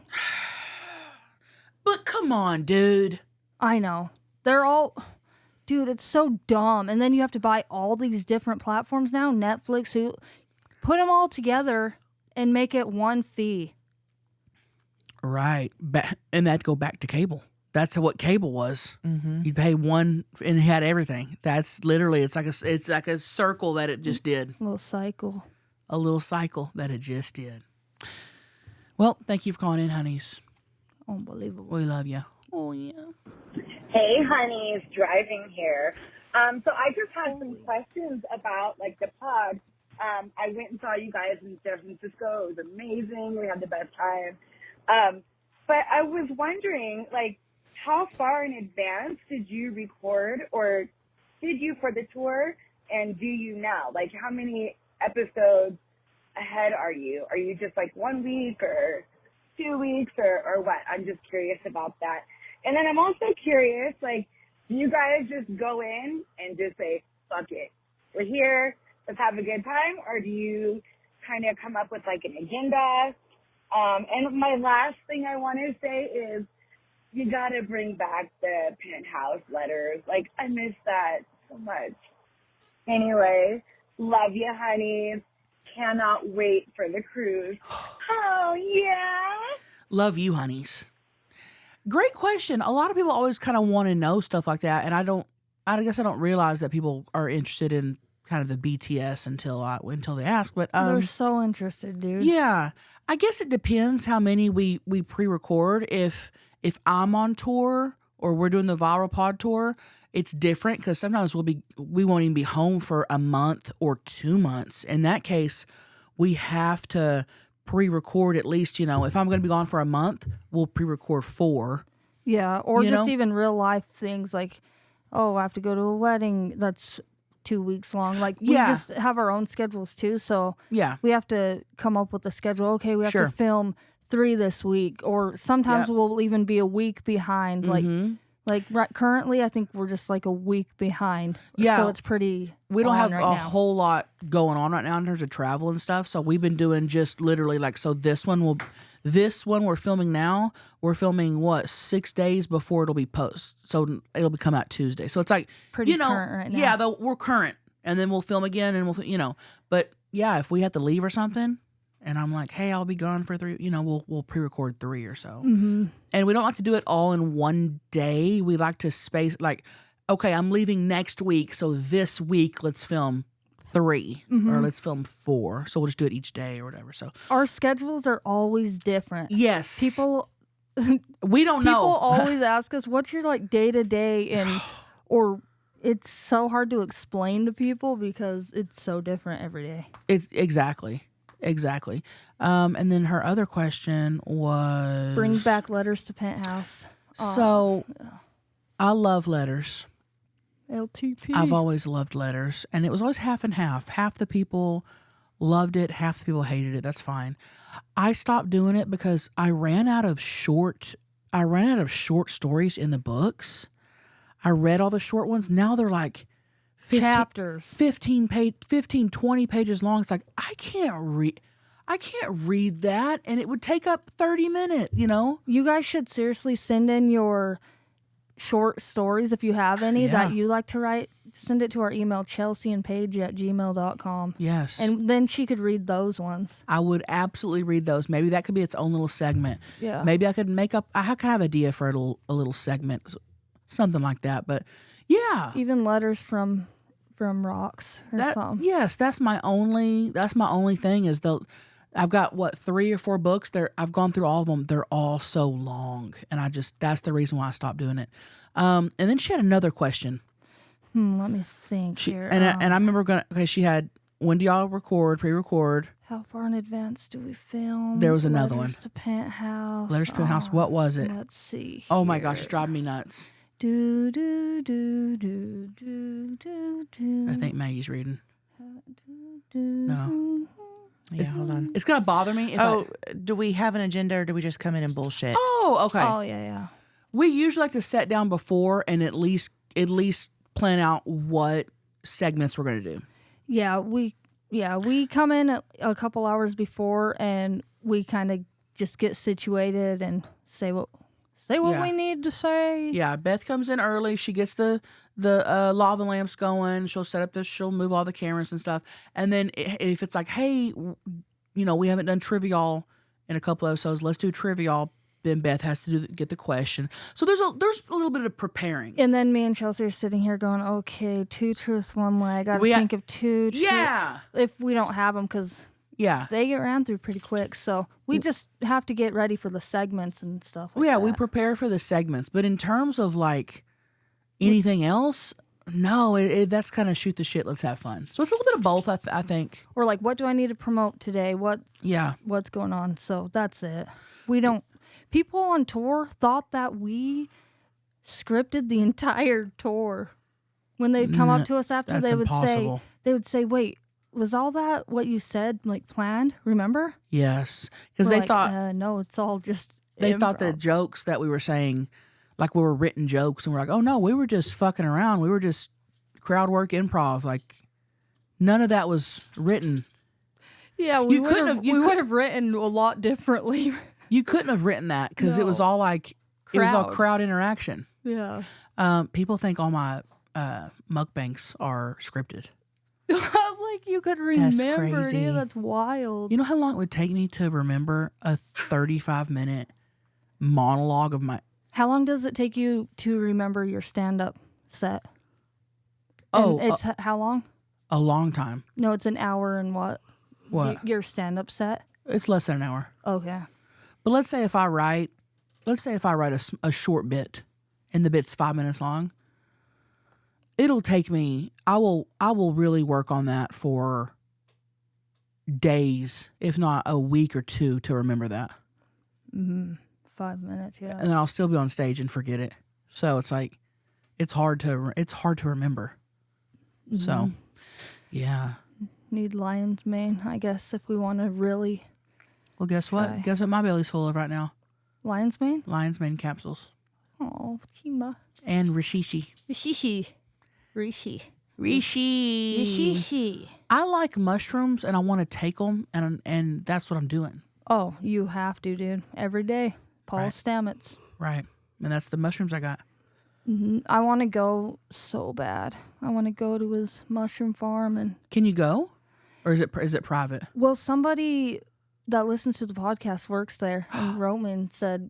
But come on, dude. I know. They're all, dude. It's so dumb. And then you have to buy all these different platforms now. Netflix, who put them all together and make it one fee. Right. And that'd go back to cable. That's what cable was. Mm-hmm. You'd pay one and it had everything. That's literally, it's like a circle that it just did. A little cycle. A little cycle that it just did. Well, thank you for calling in, honeys. Unbelievable. We love you. Oh, yeah. Hey, honeys, driving here. So I just had some questions about, like, the pod. I went and saw you guys in San Francisco. It was amazing. We had the best time. But I was wondering, like, how far in advance did you record, or did you for the tour, and do you now? Like, how many episodes ahead are you? Are you just, like, 1 week or 2 weeks or what? I'm just curious about that. And then I'm also curious, like, do you guys just go in and just say, fuck it, we're here, let's have a good time? Or do you kind of come up with, like, an agenda? And my last thing I want to say is you got to bring back the penthouse letters. Like, I miss that so much. Anyway, love you, honeys. Cannot wait for the cruise. Oh, yeah. Love you, honeys. Great question. A lot of people always kind of want to know stuff like that. And I guess I don't realize that people are interested in kind of the BTS until they ask. But they're so interested, dude. Yeah. I guess it depends how many we pre-record. If I'm on tour or we're doing the Viral Pod tour, it's different because sometimes we won't even be home for a month or 2 months. In that case, we have to pre-record at least, if I'm going to be gone for a month, we'll pre-record 4. Yeah, or just even real life things like, oh, I have to go to a wedding that's 2 weeks long. Like, we just have our own schedules too, so we have to come up with a schedule. Okay, we have to film 3 this week, or sometimes we'll even be a week behind. Like currently, I think we're just like a week behind. Yeah, so it's pretty. We don't have right a now. whole lot going on right now in terms of travel and stuff. So we've been doing just literally like, so this one we're filming now. We're filming 6 days before it'll be post. So it'll be come out Tuesday. So it's like pretty current right now. Yeah, though we're current, and then we'll film again, and we'll But yeah, if we have to leave or something, and I'm like, hey, I'll be gone for 3. We'll pre-record 3 or so. Mm-hmm. And we don't like to do it all in one day. We like to space, like, okay, I'm leaving next week, so this week let's film 3 or let's film 4. So we'll just do it each day or whatever. So our schedules are always different. Yes, people. We don't know. People always ask us, "What's your like day to day?" and or it's so hard to explain to people because it's so different every day. Exactly. And then her other question was, bring back letters to Penthouse. So I love letters. LTP. I've always loved letters, and it was always half and half. Half the people loved it, half the people hated it. That's fine. I stopped doing it because I ran out of short stories in the books. I read all the short ones. Now they're like 15, chapters, 15, 20 pages long. It's like, I can't read that, and it would take up 30 minutes, You guys should seriously send in your short stories if you have any that you like to write. Send it to our email, Chelcie and Paige at gmail.com. Yes. And then she could read those ones. I would absolutely read those. Maybe that could be its own little segment. Yeah. Maybe I could I could have an idea for a little segment, something like that. But yeah. Even letters from rocks or something. Yes, that's my only thing is I've got 3 or 4 books. I've gone through all of them. They're all so long, and that's the reason why I stopped doing it. And then she had another question. Let me think here. And I remember she had, when do y'all pre-record? How far in advance do we film? There was another one. Letters to Penthouse. Letters to Penthouse. What was it? Let's see. Oh my gosh, it's driving me nuts. Do do do do do do do. I think Maggie's reading. No. Yeah, hold on. It's gonna bother me. Do we have an agenda, or do we just come in and bullshit? Oh, okay. Oh yeah. We usually like to sit down before and at least plan out what segments we're gonna do. Yeah, we Yeah, we come in a couple hours before, and we kind of just get situated and say what we need to say. Yeah, Beth comes in early. She gets the lava lamps going. She'll set up she'll move all the cameras and stuff. And then if it's like, hey, we haven't done Trivial in a couple episodes, let's do Trivial. Then Beth has to get the question. So there's a little bit of preparing. And then me and Chelcie are sitting here going, okay, 2 truths, 1 lie. I got to think of 2 truths. Yeah. If we don't have them, because they get ran through pretty quick. So we just have to get ready for the segments and stuff like that. We prepare for the segments. But in terms of like anything else, no, that's kind of shoot the shit, let's have fun. So it's a little bit of both, I think. Or like, what do I need to promote today? What's going on? So that's it. We don't. People on tour thought that we scripted the entire tour. When they'd come up to us after, they would say, "Wait, was all that what you said like planned? Remember?" Yes, because they thought no, it's all just. They thought the jokes that we were saying, like we were written jokes, and we're like, "Oh no, we were just fucking around. We were just crowd work, improv. Like none of that was written." Yeah, we would have written a lot differently. You couldn't have written that because it was all like it was all crowd interaction. Yeah. People think all my mukbangs are scripted. Like you could remember. That's crazy. Yeah, that's wild. You know how long it would take me to remember a 35-minute monologue of my. How long does it take you to remember your stand-up set? Oh, and it's how long? A long time. No, it's an hour and what? What? Your stand-up set? It's less than an hour. Okay. But let's say if I write a short bit, and the bit's 5 minutes long, it'll take me. I will really work on that for days, if not a week or 2, to remember that. 5 minutes, yeah. And then I'll still be on stage and forget it. So it's like, it's hard to remember. Mm-hmm. So, yeah. Need lion's mane, I guess, if we want to really. Well, guess what? Try. Guess what my belly's full of right now? Lion's mane? Lion's mane capsules. Oh, Chima. And rishishi. Rishi. I like mushrooms and I want to take them, and that's what I'm doing. Oh, you have to, dude. Every day. Paul Stamets. Right. And that's the mushrooms I got. Mm-hmm. I want to go so bad. I want to go to his mushroom farm and. Can you go, or is it private? Well, somebody that listens to the podcast works there and wrote me and said,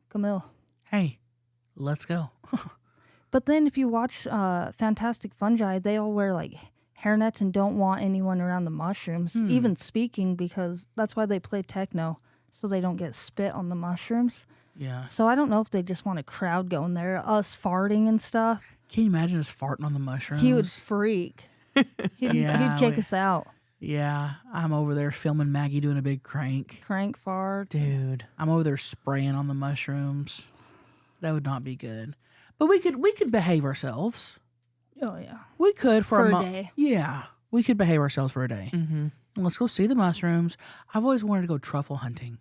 "Camille, hey, let's go." But then if you watch Fantastic Fungi, they all wear like hairnets and don't want anyone around the mushrooms, even speaking, because that's why they play techno, so they don't get spit on the mushrooms. Yeah. So I don't know if they just want a crowd going there, us farting and stuff. Can you imagine us farting on the mushrooms? He would freak. He'd kick us out. Yeah, I'm over there filming Maggie doing a big crank fart. Dude, I'm over there spraying on the mushrooms. That would not be good. But we could behave ourselves. Oh yeah, we could for a day. Yeah, we could behave ourselves for a day. Mm-hmm. Let's go see the mushrooms. I've always wanted to go truffle hunting.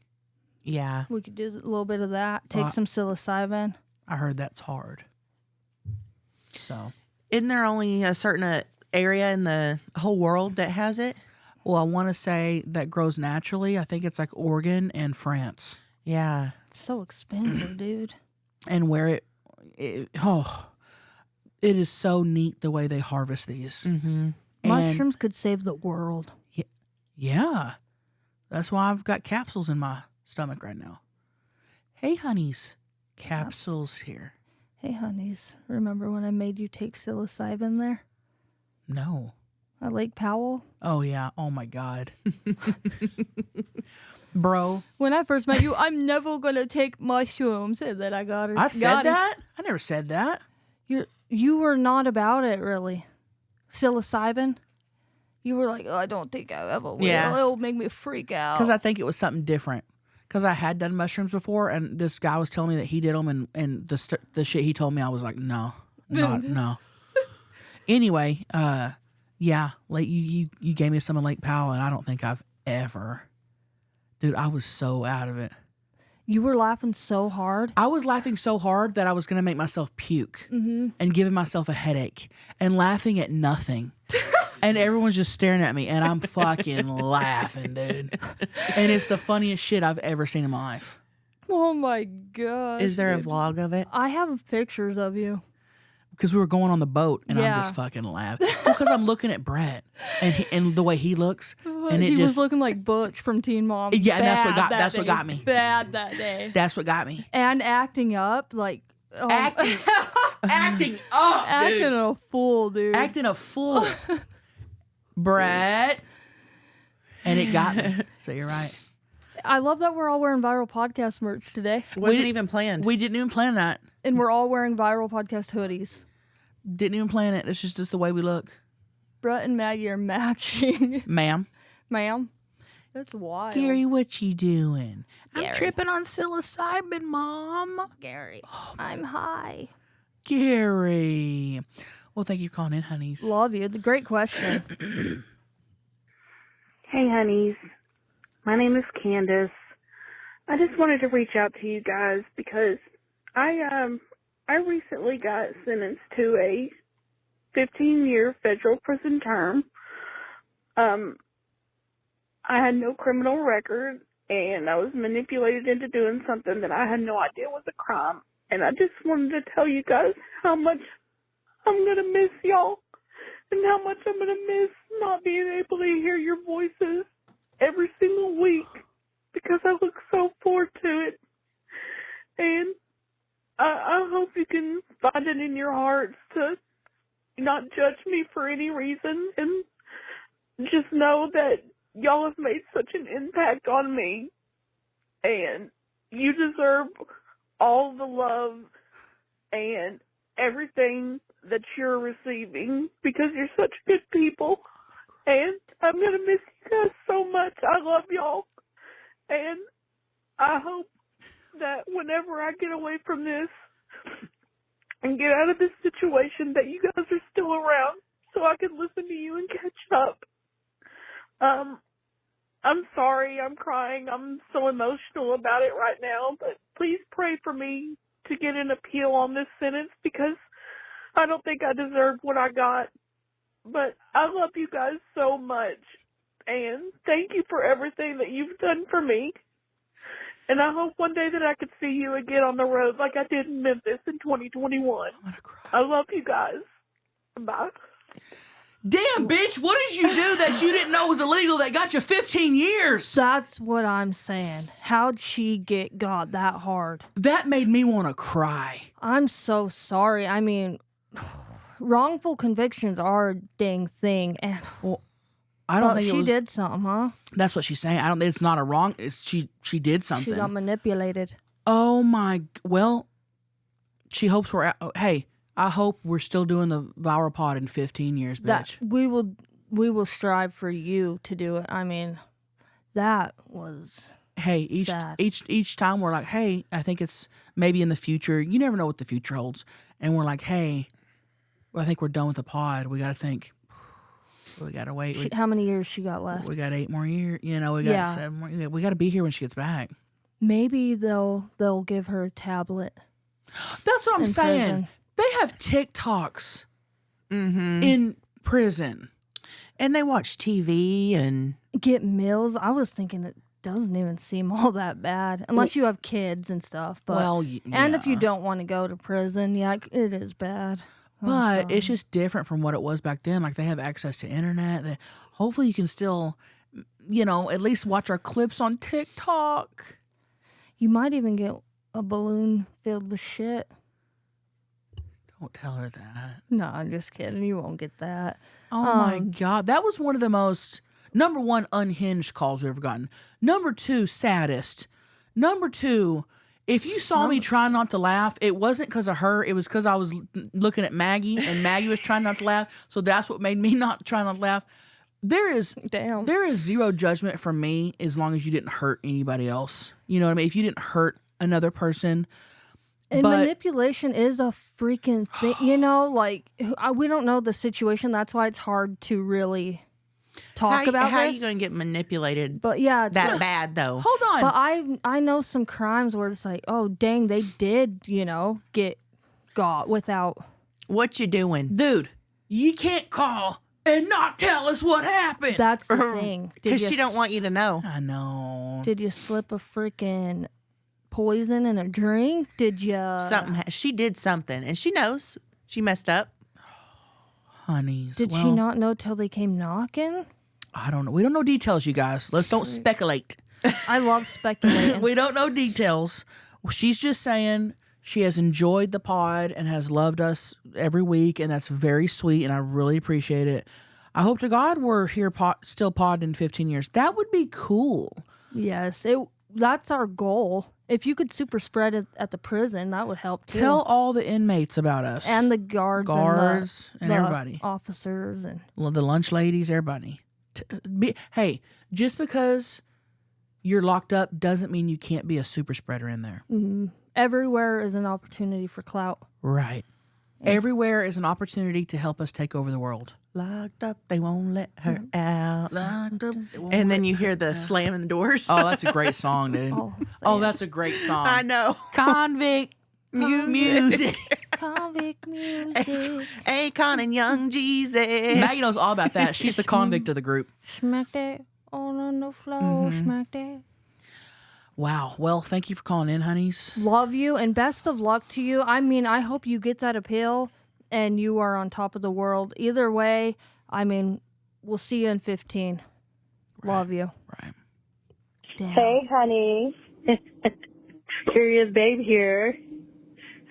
Yeah, we could do a little bit of that. Take some psilocybin. I heard that's hard. So, isn't there only a certain area in the whole world that has it? Well, I want to say that grows naturally. I think it's like Oregon and France. Yeah, it's so expensive, dude. And where it is so neat the way they harvest these. Mm-hmm. Mushrooms could save the world. Yeah. That's why I've got capsules in my stomach right now. Hey, honeys. Capsules here. Hey, honeys. Remember when I made you take psilocybin there? No. At Lake Powell? Oh, yeah. Oh, my God. Bro. When I first met you, I'm never going to take mushrooms. And then I got her. I said that? I never said that. You were not about it, really. Psilocybin? You were like, oh, I don't think I ever will. Yeah. It'll make me freak out. Because I think it was something different. Because I had done mushrooms before, and this guy was telling me that he did them, and the shit he told me, I was like, no. Anyway, yeah, like you gave me some of Lake Powell, and I don't think I've ever. Dude, I was so out of it. You were laughing so hard. I was laughing so hard that I was going to make myself puke and giving myself a headache and laughing at nothing. And everyone's just staring at me, and I'm fucking laughing, dude. And it's the funniest shit I've ever seen in my life. Oh my god. Is there a vlog of it? I have pictures of you. Because we were going on the boat, and I'm Yeah. just fucking laughing. Because I'm looking at Brett, and the way he looks, and it he just was looking like Butch from Teen Mom. Yeah, and that's what Bad got- that that's what day. got me. Bad that day. that's what got me. And acting up like Acting up, acting dude. a fool, dude. Acting a fool, Brett. And it got me. So you're right. I love that we're all wearing Viral Podcast merch today. Wasn't even planned. We didn't even plan that. And we're all wearing Viral Podcast hoodies. Didn't even plan it. It's just the way we look. Brett and Maggie are matching. Ma'am. Ma'am. That's wild. Gary, what you doing? Gary. I'm tripping on psilocybin, Mom. Gary. I'm high. Gary. Well, thank you for calling in, honeys. Love you. Great question. Hey, honeys. My name is Candace. I just wanted to reach out to you guys because I recently got sentenced to a 15-year federal prison term. I had no criminal record, and I was manipulated into doing something that I had no idea was a crime. And I just wanted to tell you guys how much I'm going to miss y'all and how much I'm going to miss not being able to hear your voices every single week because I look so forward to it. And I hope you can find it in your hearts to not judge me for any reason and just know that y'all have made such an impact on me and you deserve all the love and everything that you're receiving because you're such good people. And I'm going to miss you guys so much. I love y'all. And I hope that whenever I get away from this and get out of this situation that you guys are still around so I can listen to you and catch up. I'm sorry, I'm crying. I'm so emotional about it right now, but please pray for me to get an appeal on this sentence because I don't think I deserved what I got. But I love you guys so much, and thank you for everything that you've done for me. And I hope one day that I could see you again on the road like I did in Memphis in 2021. I'm gonna cry. I love you guys. Bye. Damn, bitch, what did you do that you didn't know was illegal that got you 15 years? That's what I'm saying. How'd she get got that hard? That made me want to cry. I'm so sorry. I mean, wrongful convictions are a dang thing. And well, I don't think she did something, huh? That's what she's saying. I don't think it's not a wrong. It's she did something. She got manipulated. Oh my. Well, she hopes we're. Hey, I hope we're still doing the Viral Pod in 15 years, bitch. That we will strive for you to do it. I mean, that was. Hey, each time we're like, hey, I think it's maybe in the future. You never know what the future holds, and we're like, hey, I think we're done with the pod. We got to think. We got to wait. How many years she got left? We got 8 more years. You know, we got 7 more. We got to be here when she gets back. Maybe they'll give her a tablet. That's what I'm saying. Prison. They have TikToks in prison. And they watch TV and get meals. I was thinking it doesn't even seem all that bad unless you have kids and stuff. But and if you don't want to go to prison, yeah, it is bad. But it's just different from what it was back then. Like they have access to internet. Hopefully you can still, at least watch our clips on TikTok. You might even get a balloon filled with shit. Don't tell her that. No, I'm just kidding. You won't get that. Oh my God. That was one of the most, number 1, unhinged calls we've ever gotten. Number 2, saddest. Number 2, if you saw me trying not to laugh, it wasn't because of her. It was because I was looking at Maggie and Maggie was trying not to laugh. So that's what made me not try not to laugh. There is zero judgment from me as long as you didn't hurt anybody else. You know what I mean? If you didn't hurt another person. And manipulation is a freaking thing. We don't know the situation. That's why it's hard to really talk about How are this. you going to get manipulated But yeah, that bad, though? Hold on. But I know some crimes where it's like, oh, dang, they did, get got without. What you doing? Dude, you can't call and not tell us what happened. That's the thing. Because she don't want you to know. I know. Did you slip a freaking poison in a drink? Did you? She did something, and she knows she messed up. Honeys. Did she not know till they came knocking? I don't know. We don't know details, you guys. Let's don't speculate. I love speculating. We don't know details. She's just saying she has enjoyed the pod and has loved us every week, and that's very sweet, and I really appreciate it. I hope to God we're here still pod in 15 years. That would be cool. Yes, that's our goal. If you could super spread it at the prison, that would help too. Tell all the inmates about us. And the guards and the everybody. Officers and the lunch ladies, everybody. Hey, just because you're locked up doesn't mean you can't be a super spreader in there. Mm-hmm. Everywhere is an opportunity for clout. Right. Everywhere is an opportunity to help us take over the world. Locked up, they won't let her out. Locked up, and then you hear the slamming the doors. Oh, that's a great song, dude. That's a great song. I know. Convict music. Convict music. Akon and Young Jeezy. Maggie knows all about that. She's the convict of the group. Smack that all on the floor. Smack that. Wow. Well, thank you for calling in, honeys. Love you and best of luck to you. I mean, I hope you get that appeal and you are on top of the world. Either way, I mean, we'll see you in 15. Right. Love you. Right. Damn. Hey, honey. Curious Babe here.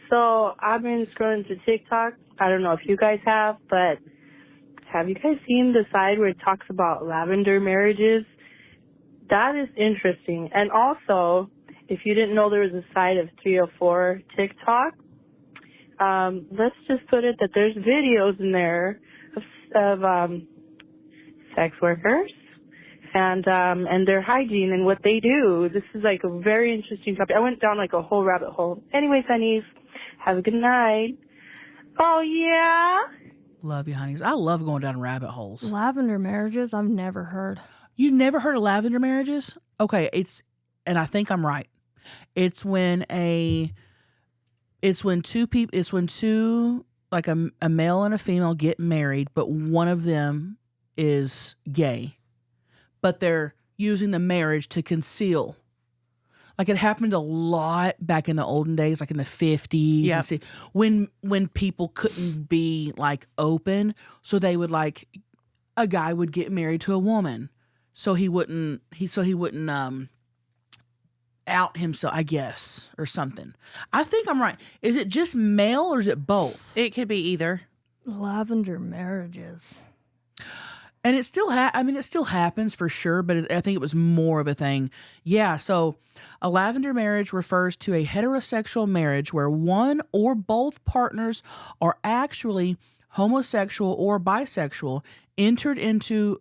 So I've been scrolling through TikTok. I don't know if you guys have, but have you guys seen the side where it talks about lavender marriages? That is interesting. And also, if you didn't know there was a side of 304 TikTok, let's just put it that there's videos in there of sex workers and their hygiene and what they do. This is like a very interesting topic. I went down like a whole rabbit hole. Anyways, honeys, have a good night. Oh, yeah? Love you, honeys. I love going down rabbit holes. Lavender marriages, I've never heard. You never heard of lavender marriages? Okay, and I think I'm right. It's when two like a male and a female get married, but one of them is gay, but they're using the marriage to conceal. Like it happened a lot back in the olden days, like in the 50s. Yep. And when people couldn't be like open, so they would a guy would get married to a woman. So he wouldn't out himself, I guess, or something. I think I'm right. Is it just male or is it both? It could be either. Lavender marriages. And it still it still happens for sure, but I think it was more of a thing. Yeah, so a lavender marriage refers to a heterosexual marriage where one or both partners are actually homosexual or bisexual, entered into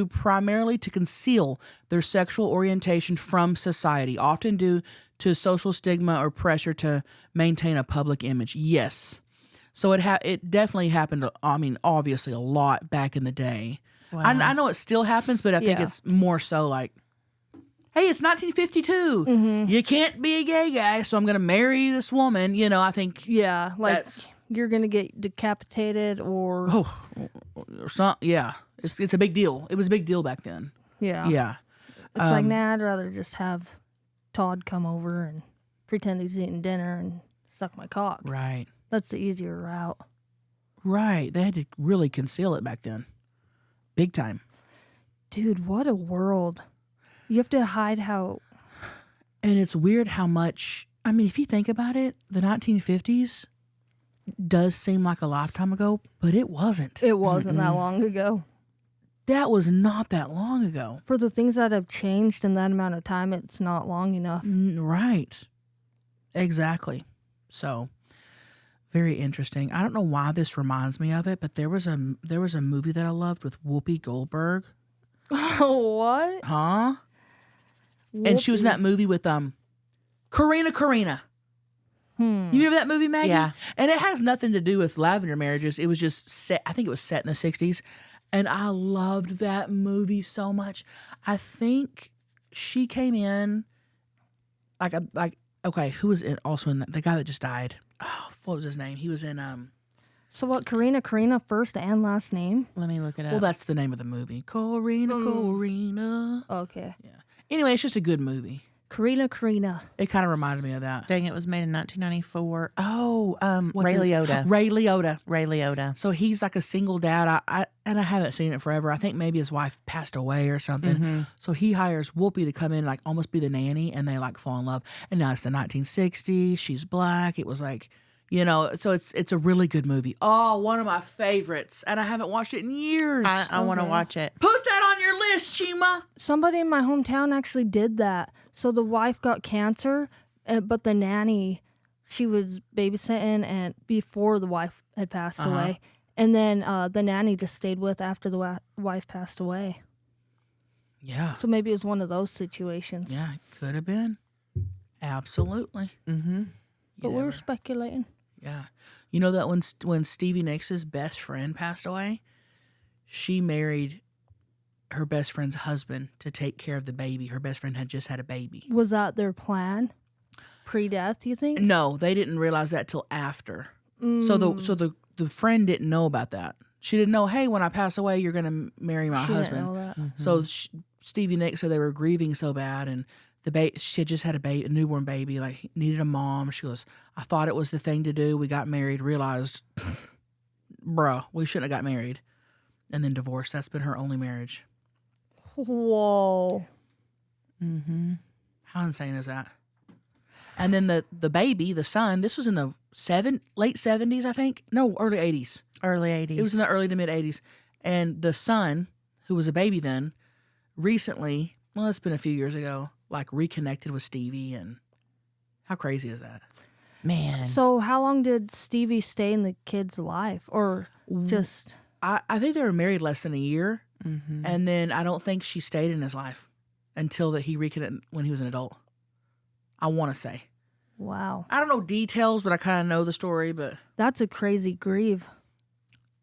primarily to conceal their sexual orientation from society, often due to social stigma or pressure to maintain a public image. Yes. So it definitely happened, I mean, obviously a lot back in the day. Wow. I know it still happens, but I think it's more so like, hey, it's 1952. Mm-hmm. You can't be a gay guy, so I'm going to marry this woman. You know, I think. Yeah, like you're going to get decapitated or something. Yeah. It's a big deal. It was a big deal back then. Yeah. Yeah. It's like, nah, I'd rather just have Todd come over and pretend he's eating dinner and suck my cock. Right. That's the easier route. Right. They had to really conceal it back then. Big time. Dude, what a world. You have to hide how... And it's weird how much... I mean, if you think about it, the 1950s does seem like a lifetime ago, but it wasn't. It wasn't that long ago. That was not that long ago. For the things that have changed in that amount of time, it's not long enough. Right. Exactly. So, very interesting. I don't know why this reminds me of it, but there was a movie that I loved with Whoopi Goldberg. What? Huh? Whoopi. And she was in that movie with Karina. You remember that movie, Maggie? Yeah. And it has nothing to do with lavender marriages. It was just set, I think it was set in the 60s. And I loved that movie so much. I think she came in okay, who was also in that? The guy that just died. Oh, what was his name? He was in So what, Karina first and last name? Let me look it up. Well, that's the name of the movie. Corina. Okay. Yeah. Anyway, it's just a good movie. Karina. It kind of reminded me of that. Dang, it was made in 1994. Oh, What's Ray it? Liotta. Ray Liotta. Ray Liotta. So he's like a single dad. I haven't seen it forever. I think maybe his wife passed away or something. Mm-hmm. So he hires Whoopi to come in, like almost be the nanny, and they like fall in love. And now it's the 1960s. She's black. It was like, so it's a really good movie. Oh, one of my favorites. And I haven't watched it in years. I want to watch it. Put that on your list, Chima. Somebody in my hometown actually did that. So the wife got cancer, but the nanny, she was babysitting and before the wife had passed away. And then the nanny just stayed with after the wife passed away. Yeah. So maybe it was one of those situations. Yeah, it could have been. Absolutely. Mm-hmm. But we're speculating. Yeah. You know that when Stevie Nicks' best friend passed away, she married her best friend's husband to take care of the baby. Her best friend had just had a baby. Was that their plan? Pre-death, you think? No, they didn't realize that till after. So the friend didn't know about that. She didn't know, hey, when I pass away, you're going to marry my She husband. didn't know that. So Stevie Nicks said they were grieving so bad, and she had just had a newborn baby, like needed a mom. She goes, I thought it was the thing to do. We got married, realized, bruh, we shouldn't have got married, and then divorced. That's been her only marriage. Whoa. Mm-hmm. How insane is that? And then the baby, the son, this was in the late 70s, I think. No, early 80s. Early 80s. It was in the early to mid 80s. And the son, who was a baby then, recently, well, it's been a few years ago, like reconnected with Stevie. And how crazy is that? Man. So how long did Stevie stay in the kid's life? Or just... I think they were married less than a year. Mm-hmm. And then I don't think she stayed in his life until that he reconnected when he was an adult. I want to say. Wow. I don't know details, but I kind of know the story. But that's a crazy grieve.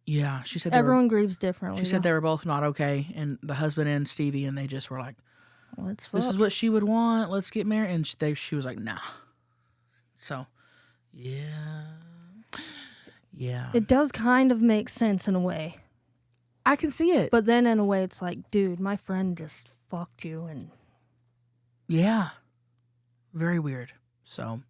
Yeah, she said everyone grieves differently. She said they were both not okay, and the husband and Stevie, and they just were like, "Let's." This is what she would want. Let's get married, and she was like, "Nah." So, yeah. It does kind of make sense in a way. I can see it, but then in a way, it's like, dude, my friend just fucked you, and yeah, very weird. So.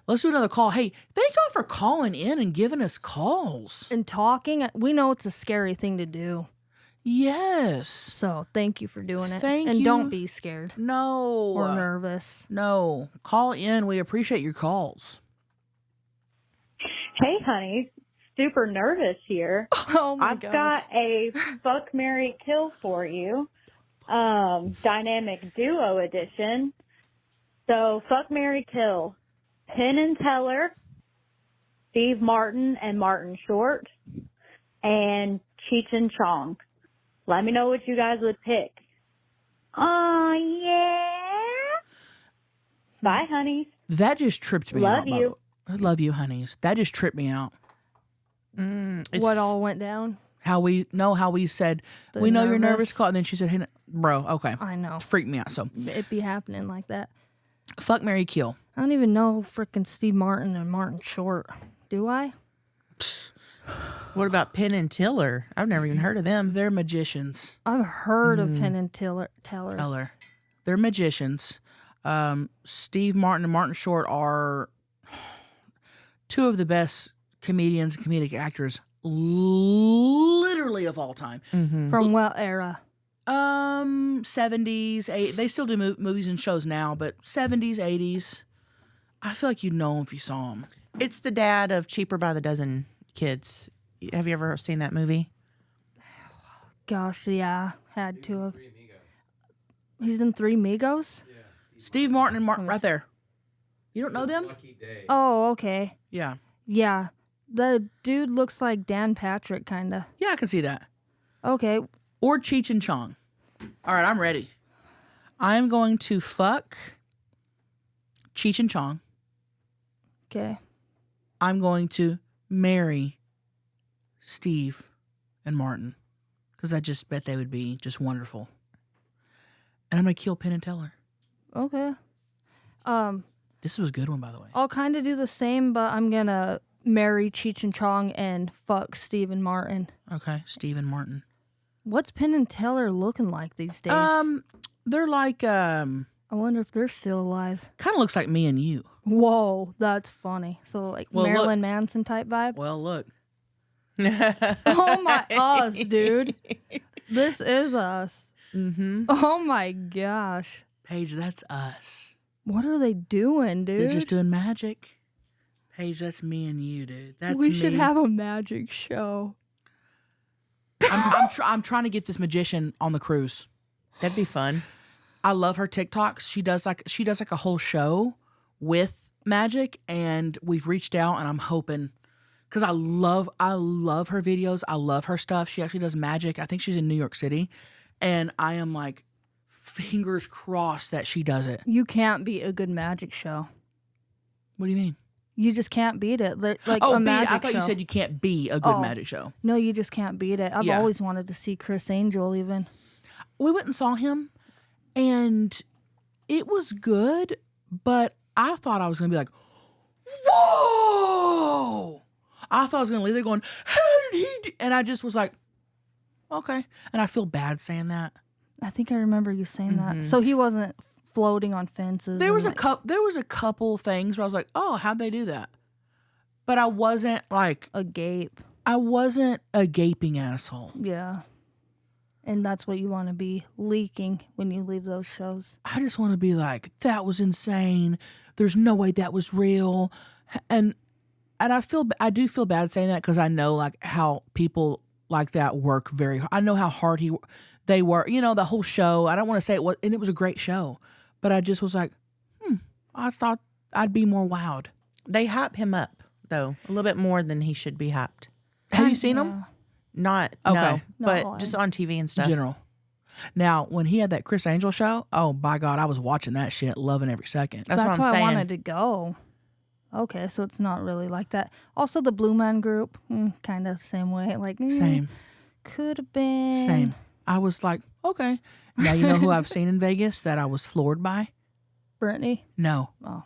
Let's do another call. Hey, thank y'all for calling in and giving us calls. And talking. We know it's a scary thing to do. Yes. So thank you for doing it. Thank you. And don't be scared. No. Or nervous. No. Call in. We appreciate your calls. Hey, honey. Super nervous here. Oh, my I've gosh. got a fuck, marry, kill for you. Dynamic duo edition. So, fuck, marry, kill. Penn and Teller, Steve Martin and Martin Short, and Cheech and Chong. Let me know what you guys would pick. Oh, yeah. Bye, honeys. That just tripped me Love out. you. I love you, honeys. That just tripped me out. What all went down? How we said, we know you're nervous, call. And then she said, hey, bro, okay. I know. Freaked me out. So it be happening like that. Fuck, marry, kill. I don't even know frickin' Steve Martin and Martin Short. Do I? What about Penn and Teller? I've never even heard of them. They're magicians. I've heard of Penn and Teller. They're magicians. Steve Martin and Martin Short are two of the best comedians and comedic actors literally of all time. Mm-hmm. From what era? 70s, they still do movies and shows now, but 70s, 80s. I feel like you'd know them if you saw them. It's the dad of Cheaper by the Dozen Kids. Have you ever seen that movie? Gosh, yeah, had to have. He's in Three Migos? Yeah, Steve Martin and Martin, right there. You don't know them? Oh, okay. Yeah. Yeah. The dude looks like Dan Patrick, kind of. Yeah, I can see that. Okay. Or Cheech and Chong. All right, I'm ready. I'm going to fuck Cheech and Chong. Okay. I'm going to marry Steve and Martin because I just bet they would be just wonderful. And I'm going to kill Penn and Teller. Okay. This was a good one, by the way. I'll kind of do the same, but I'm going to marry Cheech and Chong and fuck Stephen Martin. Okay, Stephen Martin. What's Penn and Teller looking like these days? They're like I wonder if they're still alive. kind of looks like me and you. Whoa, that's funny. So like Well, Marilyn Manson type vibe. Well, look. Oh my, us, dude. This is us. Mm-hmm. Oh my gosh. Paige, that's us. What are they doing, dude? They're just doing magic. Paige, that's me and you, dude. That's we me. should have a magic show. I'm trying to get this magician on the cruise. That'd be fun. I love her TikToks. She does like a whole show with magic, and we've reached out, and I'm hoping because I love her videos. I love her stuff. She actually does magic. I think she's in New York City, and I am like fingers crossed that she does it. You can't beat a good magic show. What do you mean? You just can't beat it. Like Oh, a beat it. magic I thought you show. said you can't be a good magic show. No, you just can't beat it. I've Yeah. always wanted to see Chris Angel even. We went and saw him, and it was good, but I thought I was going to be like, whoa! I thought I was going to leave there going, how did he do? And I just was like, okay. And I feel bad saying that. I think I remember you saying Mm-hmm. that. So he wasn't floating on fences. There was and, there was a couple things where I was like, oh, how'd they do that? But I wasn't like a gape. I wasn't a gaping asshole. Yeah. And that's what you want to be, leaking when you leave those shows. I just want to be like, that was insane. There's no way that was real. And I do feel bad saying that because I know like how people like that work very hard. I know how hard they work. You know, the whole show. I don't want to say it was, and it was a great show, but I just was like, I thought I'd be more wowed. They hype him up though a little bit more than he should be hyped. Have you seen him? Not Okay. no, but Not just on TV and stuff. General. Now, when he had that Chris Angel show, oh by God, I was watching that shit, loving every second. That's what I'm why saying. I wanted to go. Okay, so it's not really like that. Also, the Blue Man Group, kind of the same way. Like Same. Could have been Same. I was like, okay. Now you know who I've seen in Vegas that I was floored by? Brittany. No. Oh,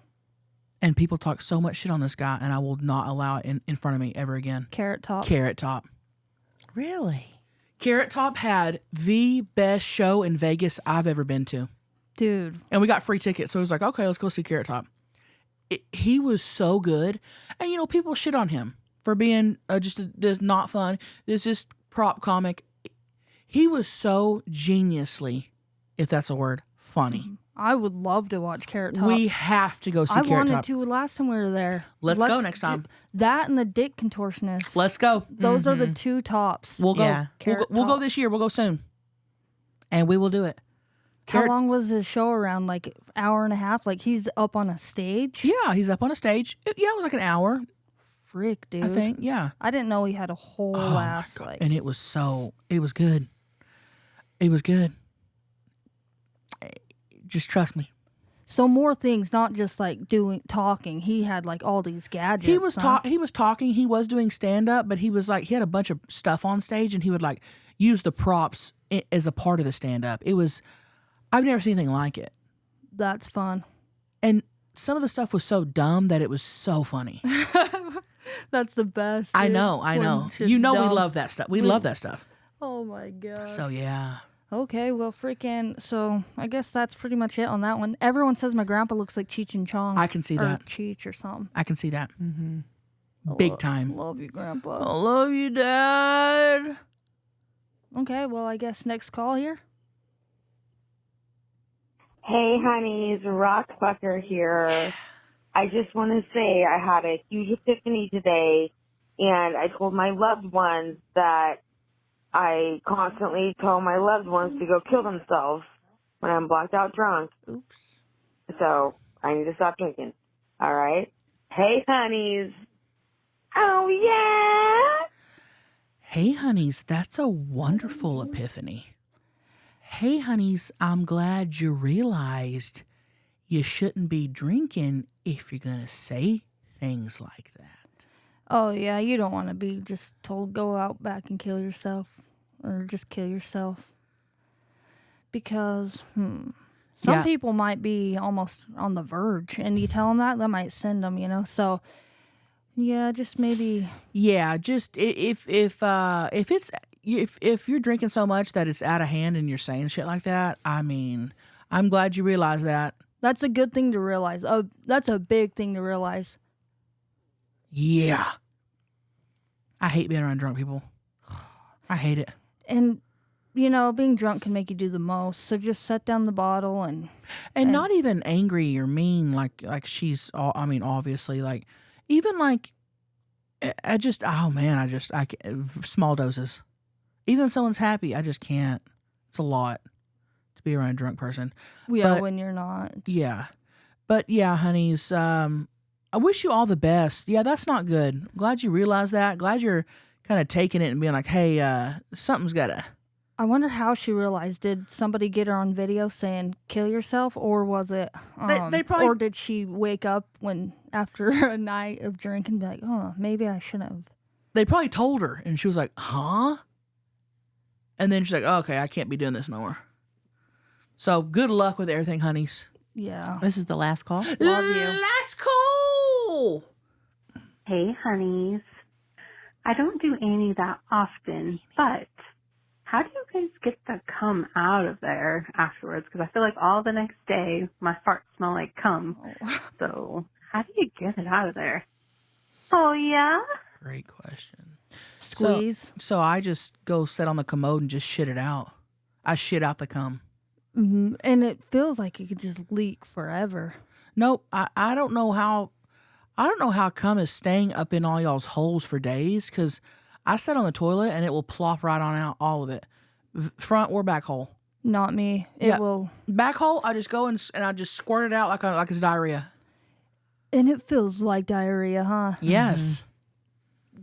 And people talk so much shit on this guy, and I will not allow it in front of me ever again. Carrot Top. Carrot Top. Really? Carrot Top had the best show in Vegas I've ever been to. Dude. And we got free tickets, so it was like, okay, let's go see Carrot Top. He was so good. And, you know, people shit on him for being this not fun. This is prop comic. He was so geniusly, if that's a word, funny. I would love to watch Carrot Top. We have to go see I Carrot Top. wanted to last time we were there. Let's go next time. That and the Dick Contortionist. Let's go. Those are the two tops. We'll go. Yeah. We'll go this year. We'll go soon. And we will do it. How long was his show around? Like an hour and a half? Like he's up on a stage? Yeah, he's up on a stage. It was like an hour. Frick, dude. I think, yeah. I didn't know he had a whole ass. Like, And it was good. It was good. Just trust me. so more things, not just like talking. He had like all these gadgets. He was huh? he was talking, he was doing stand up, but he was like he had a bunch of stuff on stage and he would like use the props as a part of the stand up. I've never seen anything like it. That's fun. And some of the stuff was so dumb that it was so funny. That's the best. I dude, know. when shit's You know dumb. we love that stuff. We love that stuff. Oh my god. So yeah. Okay, well, freaking. So I guess that's pretty much it on that one. Everyone says my grandpa looks like Cheech and Chong. I can see or that. Cheech or something. I can see that. Big time. Love you, Grandpa. I love you, Dad. Okay, well, I guess next call here. Hey, honeys, Rockfucker here. I just want to say I had a huge epiphany today, and I told my loved ones that I constantly tell my loved ones to go kill themselves when I'm blacked out drunk. Oops. So I need to stop drinking. All right? Hey, honeys. Oh, yeah. Hey, honeys, that's a wonderful epiphany. Hey, honeys, I'm glad you realized you shouldn't be drinking if you're going to say things like that. Oh, yeah, you don't want to be just told go out back and kill yourself or just kill yourself. Because, some people might be almost on the verge, and you tell them that might send them, you know. So Yeah, just maybe. Yeah, just if you're drinking so much that it's out of hand and you're saying shit like that, I mean, I'm glad you realize that. That's a good thing to realize. Oh, that's a big thing to realize. Yeah. I hate being around drunk people. I hate it. And, being drunk can make you do the most. So just set down the bottle and not even angry or mean like she's, obviously, like, even like, I small doses. Even if someone's happy, I just can't. It's a lot to be around a drunk person. Yeah, when you're not. Yeah. But yeah, honeys, I wish you all the best. Yeah, that's not good. Glad you realize that. Glad you're kind of taking it and being like, hey, something's got to. I wonder how she realized. Did somebody get her on video saying kill yourself, or was it they probably, or did she wake up after a night of drinking and be like, oh, maybe I shouldn't have? They probably told her and she was like, huh? And then she's like, oh, okay, I can't be doing this no more. So good luck with everything, honeys. Yeah. This is the last call. Love you. Last call. Hey, honeys. I don't do any that often, but how do you guys get the cum out of there afterwards? Because I feel like all the next day my farts smell like cum. So how do you get it out of there? Oh, yeah? Great question. Squeeze. So I just go sit on the commode and just shit it out. I shit out the cum. Mm-hmm. And it feels like it could just leak forever. Nope. I don't know how cum is staying up in all y'all's holes for days, because I sit on the toilet and it will plop right on out, all of it. Front or back hole. Not me. It will. Back hole, I just go and I just squirt it out like it's diarrhea. And it feels like diarrhea, huh? Yes.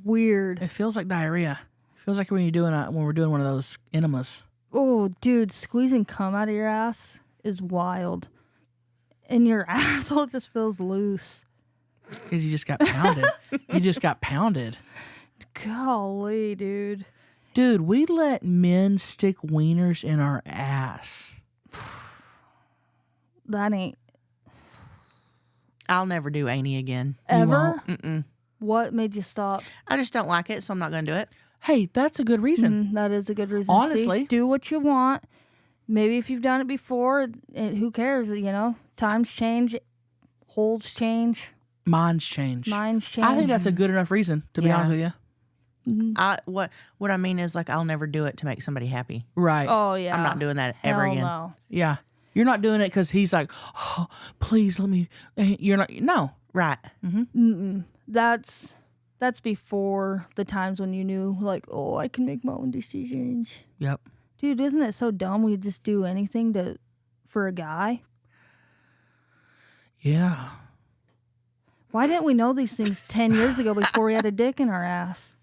Weird. It feels like diarrhea. It feels like when we're doing one of those enemas. Oh, dude, squeezing cum out of your ass is wild. And your asshole just feels loose. Because you just got pounded. Golly, dude. Dude, we let men stick wieners in our ass. That ain't. I'll never do any again. Ever? Mm-mm. What made you stop? I just don't like it, so I'm not going to do it. Hey, that's a good reason. That is a good reason. Honestly. See, do what you want. Maybe if you've done it before, who cares? Times change, holes change. Minds change. I think that's a good enough reason, to be honest with you. What I mean is, like, I'll never do it to make somebody happy. Right. Oh, yeah. I'm not doing that ever again. No. Yeah. You're not doing it because he's like, oh, please let me. You're not. No. Right. Mm-hmm. That's before the times when you knew, like, oh, I can make my own decisions. Yep. Dude, isn't it so dumb we just do anything for a guy? Yeah. Why didn't we know these things 10 years ago before we had a dick in our ass?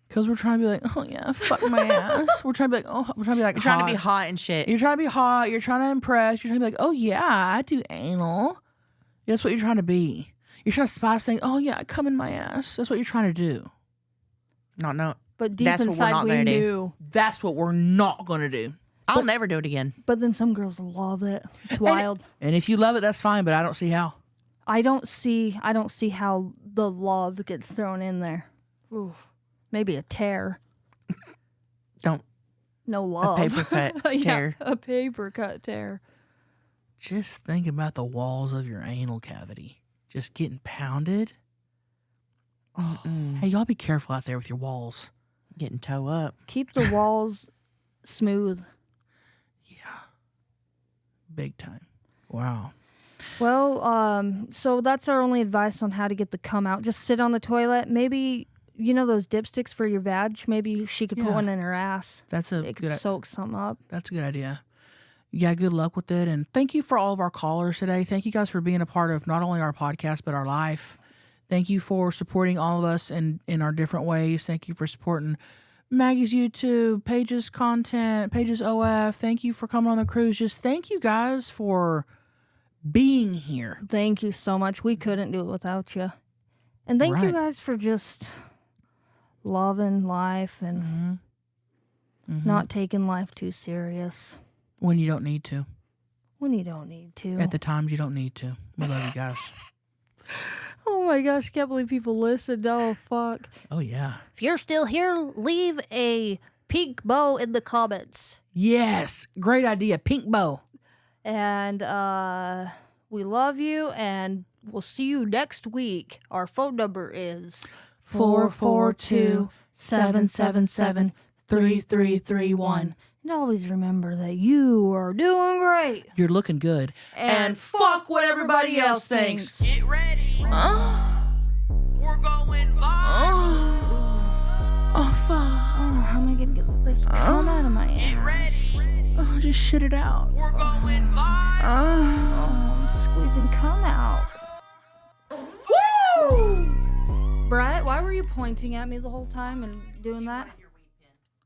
Because we're trying to be like, oh yeah, fuck my ass. We're trying to be like, You're trying to be hot and shit. You're trying to be hot. You're trying to impress. You're trying to be like, oh yeah, I do anal. That's what you're trying to be. You're trying to spice things. Oh yeah, I come in my ass. That's what you're trying to do. No. But deep That's inside, what we're not we gonna knew. do. That's what we're not going to do. I'll never do it again. But then some girls love it. It's wild. And if you love it, that's fine. But I don't see how. I don't see how the love gets thrown in there. Ooh, maybe a tear. Don't. No love. A paper cut tear. Yeah, a paper cut tear. Just think about the walls of your anal cavity just getting pounded. Hey, y'all be careful out there with your walls. Getting toe up. Keep the walls smooth. Big time. Wow. Well, so that's our only advice on how to get the cum out. Just sit on the toilet. Maybe, those dipsticks for your vag. Maybe she could put one in her ass. It could soak some up. That's a good idea. Yeah, good luck with it. And thank you for all of our callers today. Thank you guys for being a part of not only our podcast, but our life. Thank you for supporting all of us in our different ways. Thank you for supporting Maggie's YouTube, Paige's content, Paige's OF. Thank you for coming on the cruise. Just thank you guys for being here. Thank you so much. We couldn't do it without you. And thank you guys for just loving life and not taking life too serious. When you don't need to. When you don't need to. At the times you don't need to. We love you guys. Oh Oh my gosh, I can't believe people listen. Oh, fuck. Oh, yeah. If you're still here, leave a pink bow in the comments. Yes. Great idea. Pink bow. And we love you, and we'll see you next week. Our phone number is 442-777-3331. And always remember that you are doing great. You're looking good. And fuck what everybody else thinks. Get ready. We're going viral. Oh, fuck. Oh, how am I going to get this cum out of my ass? Oh, just shit it out. We're going viral. Oh, I'm squeezing cum out. Woo! Brett, why were you pointing at me the whole time and doing that?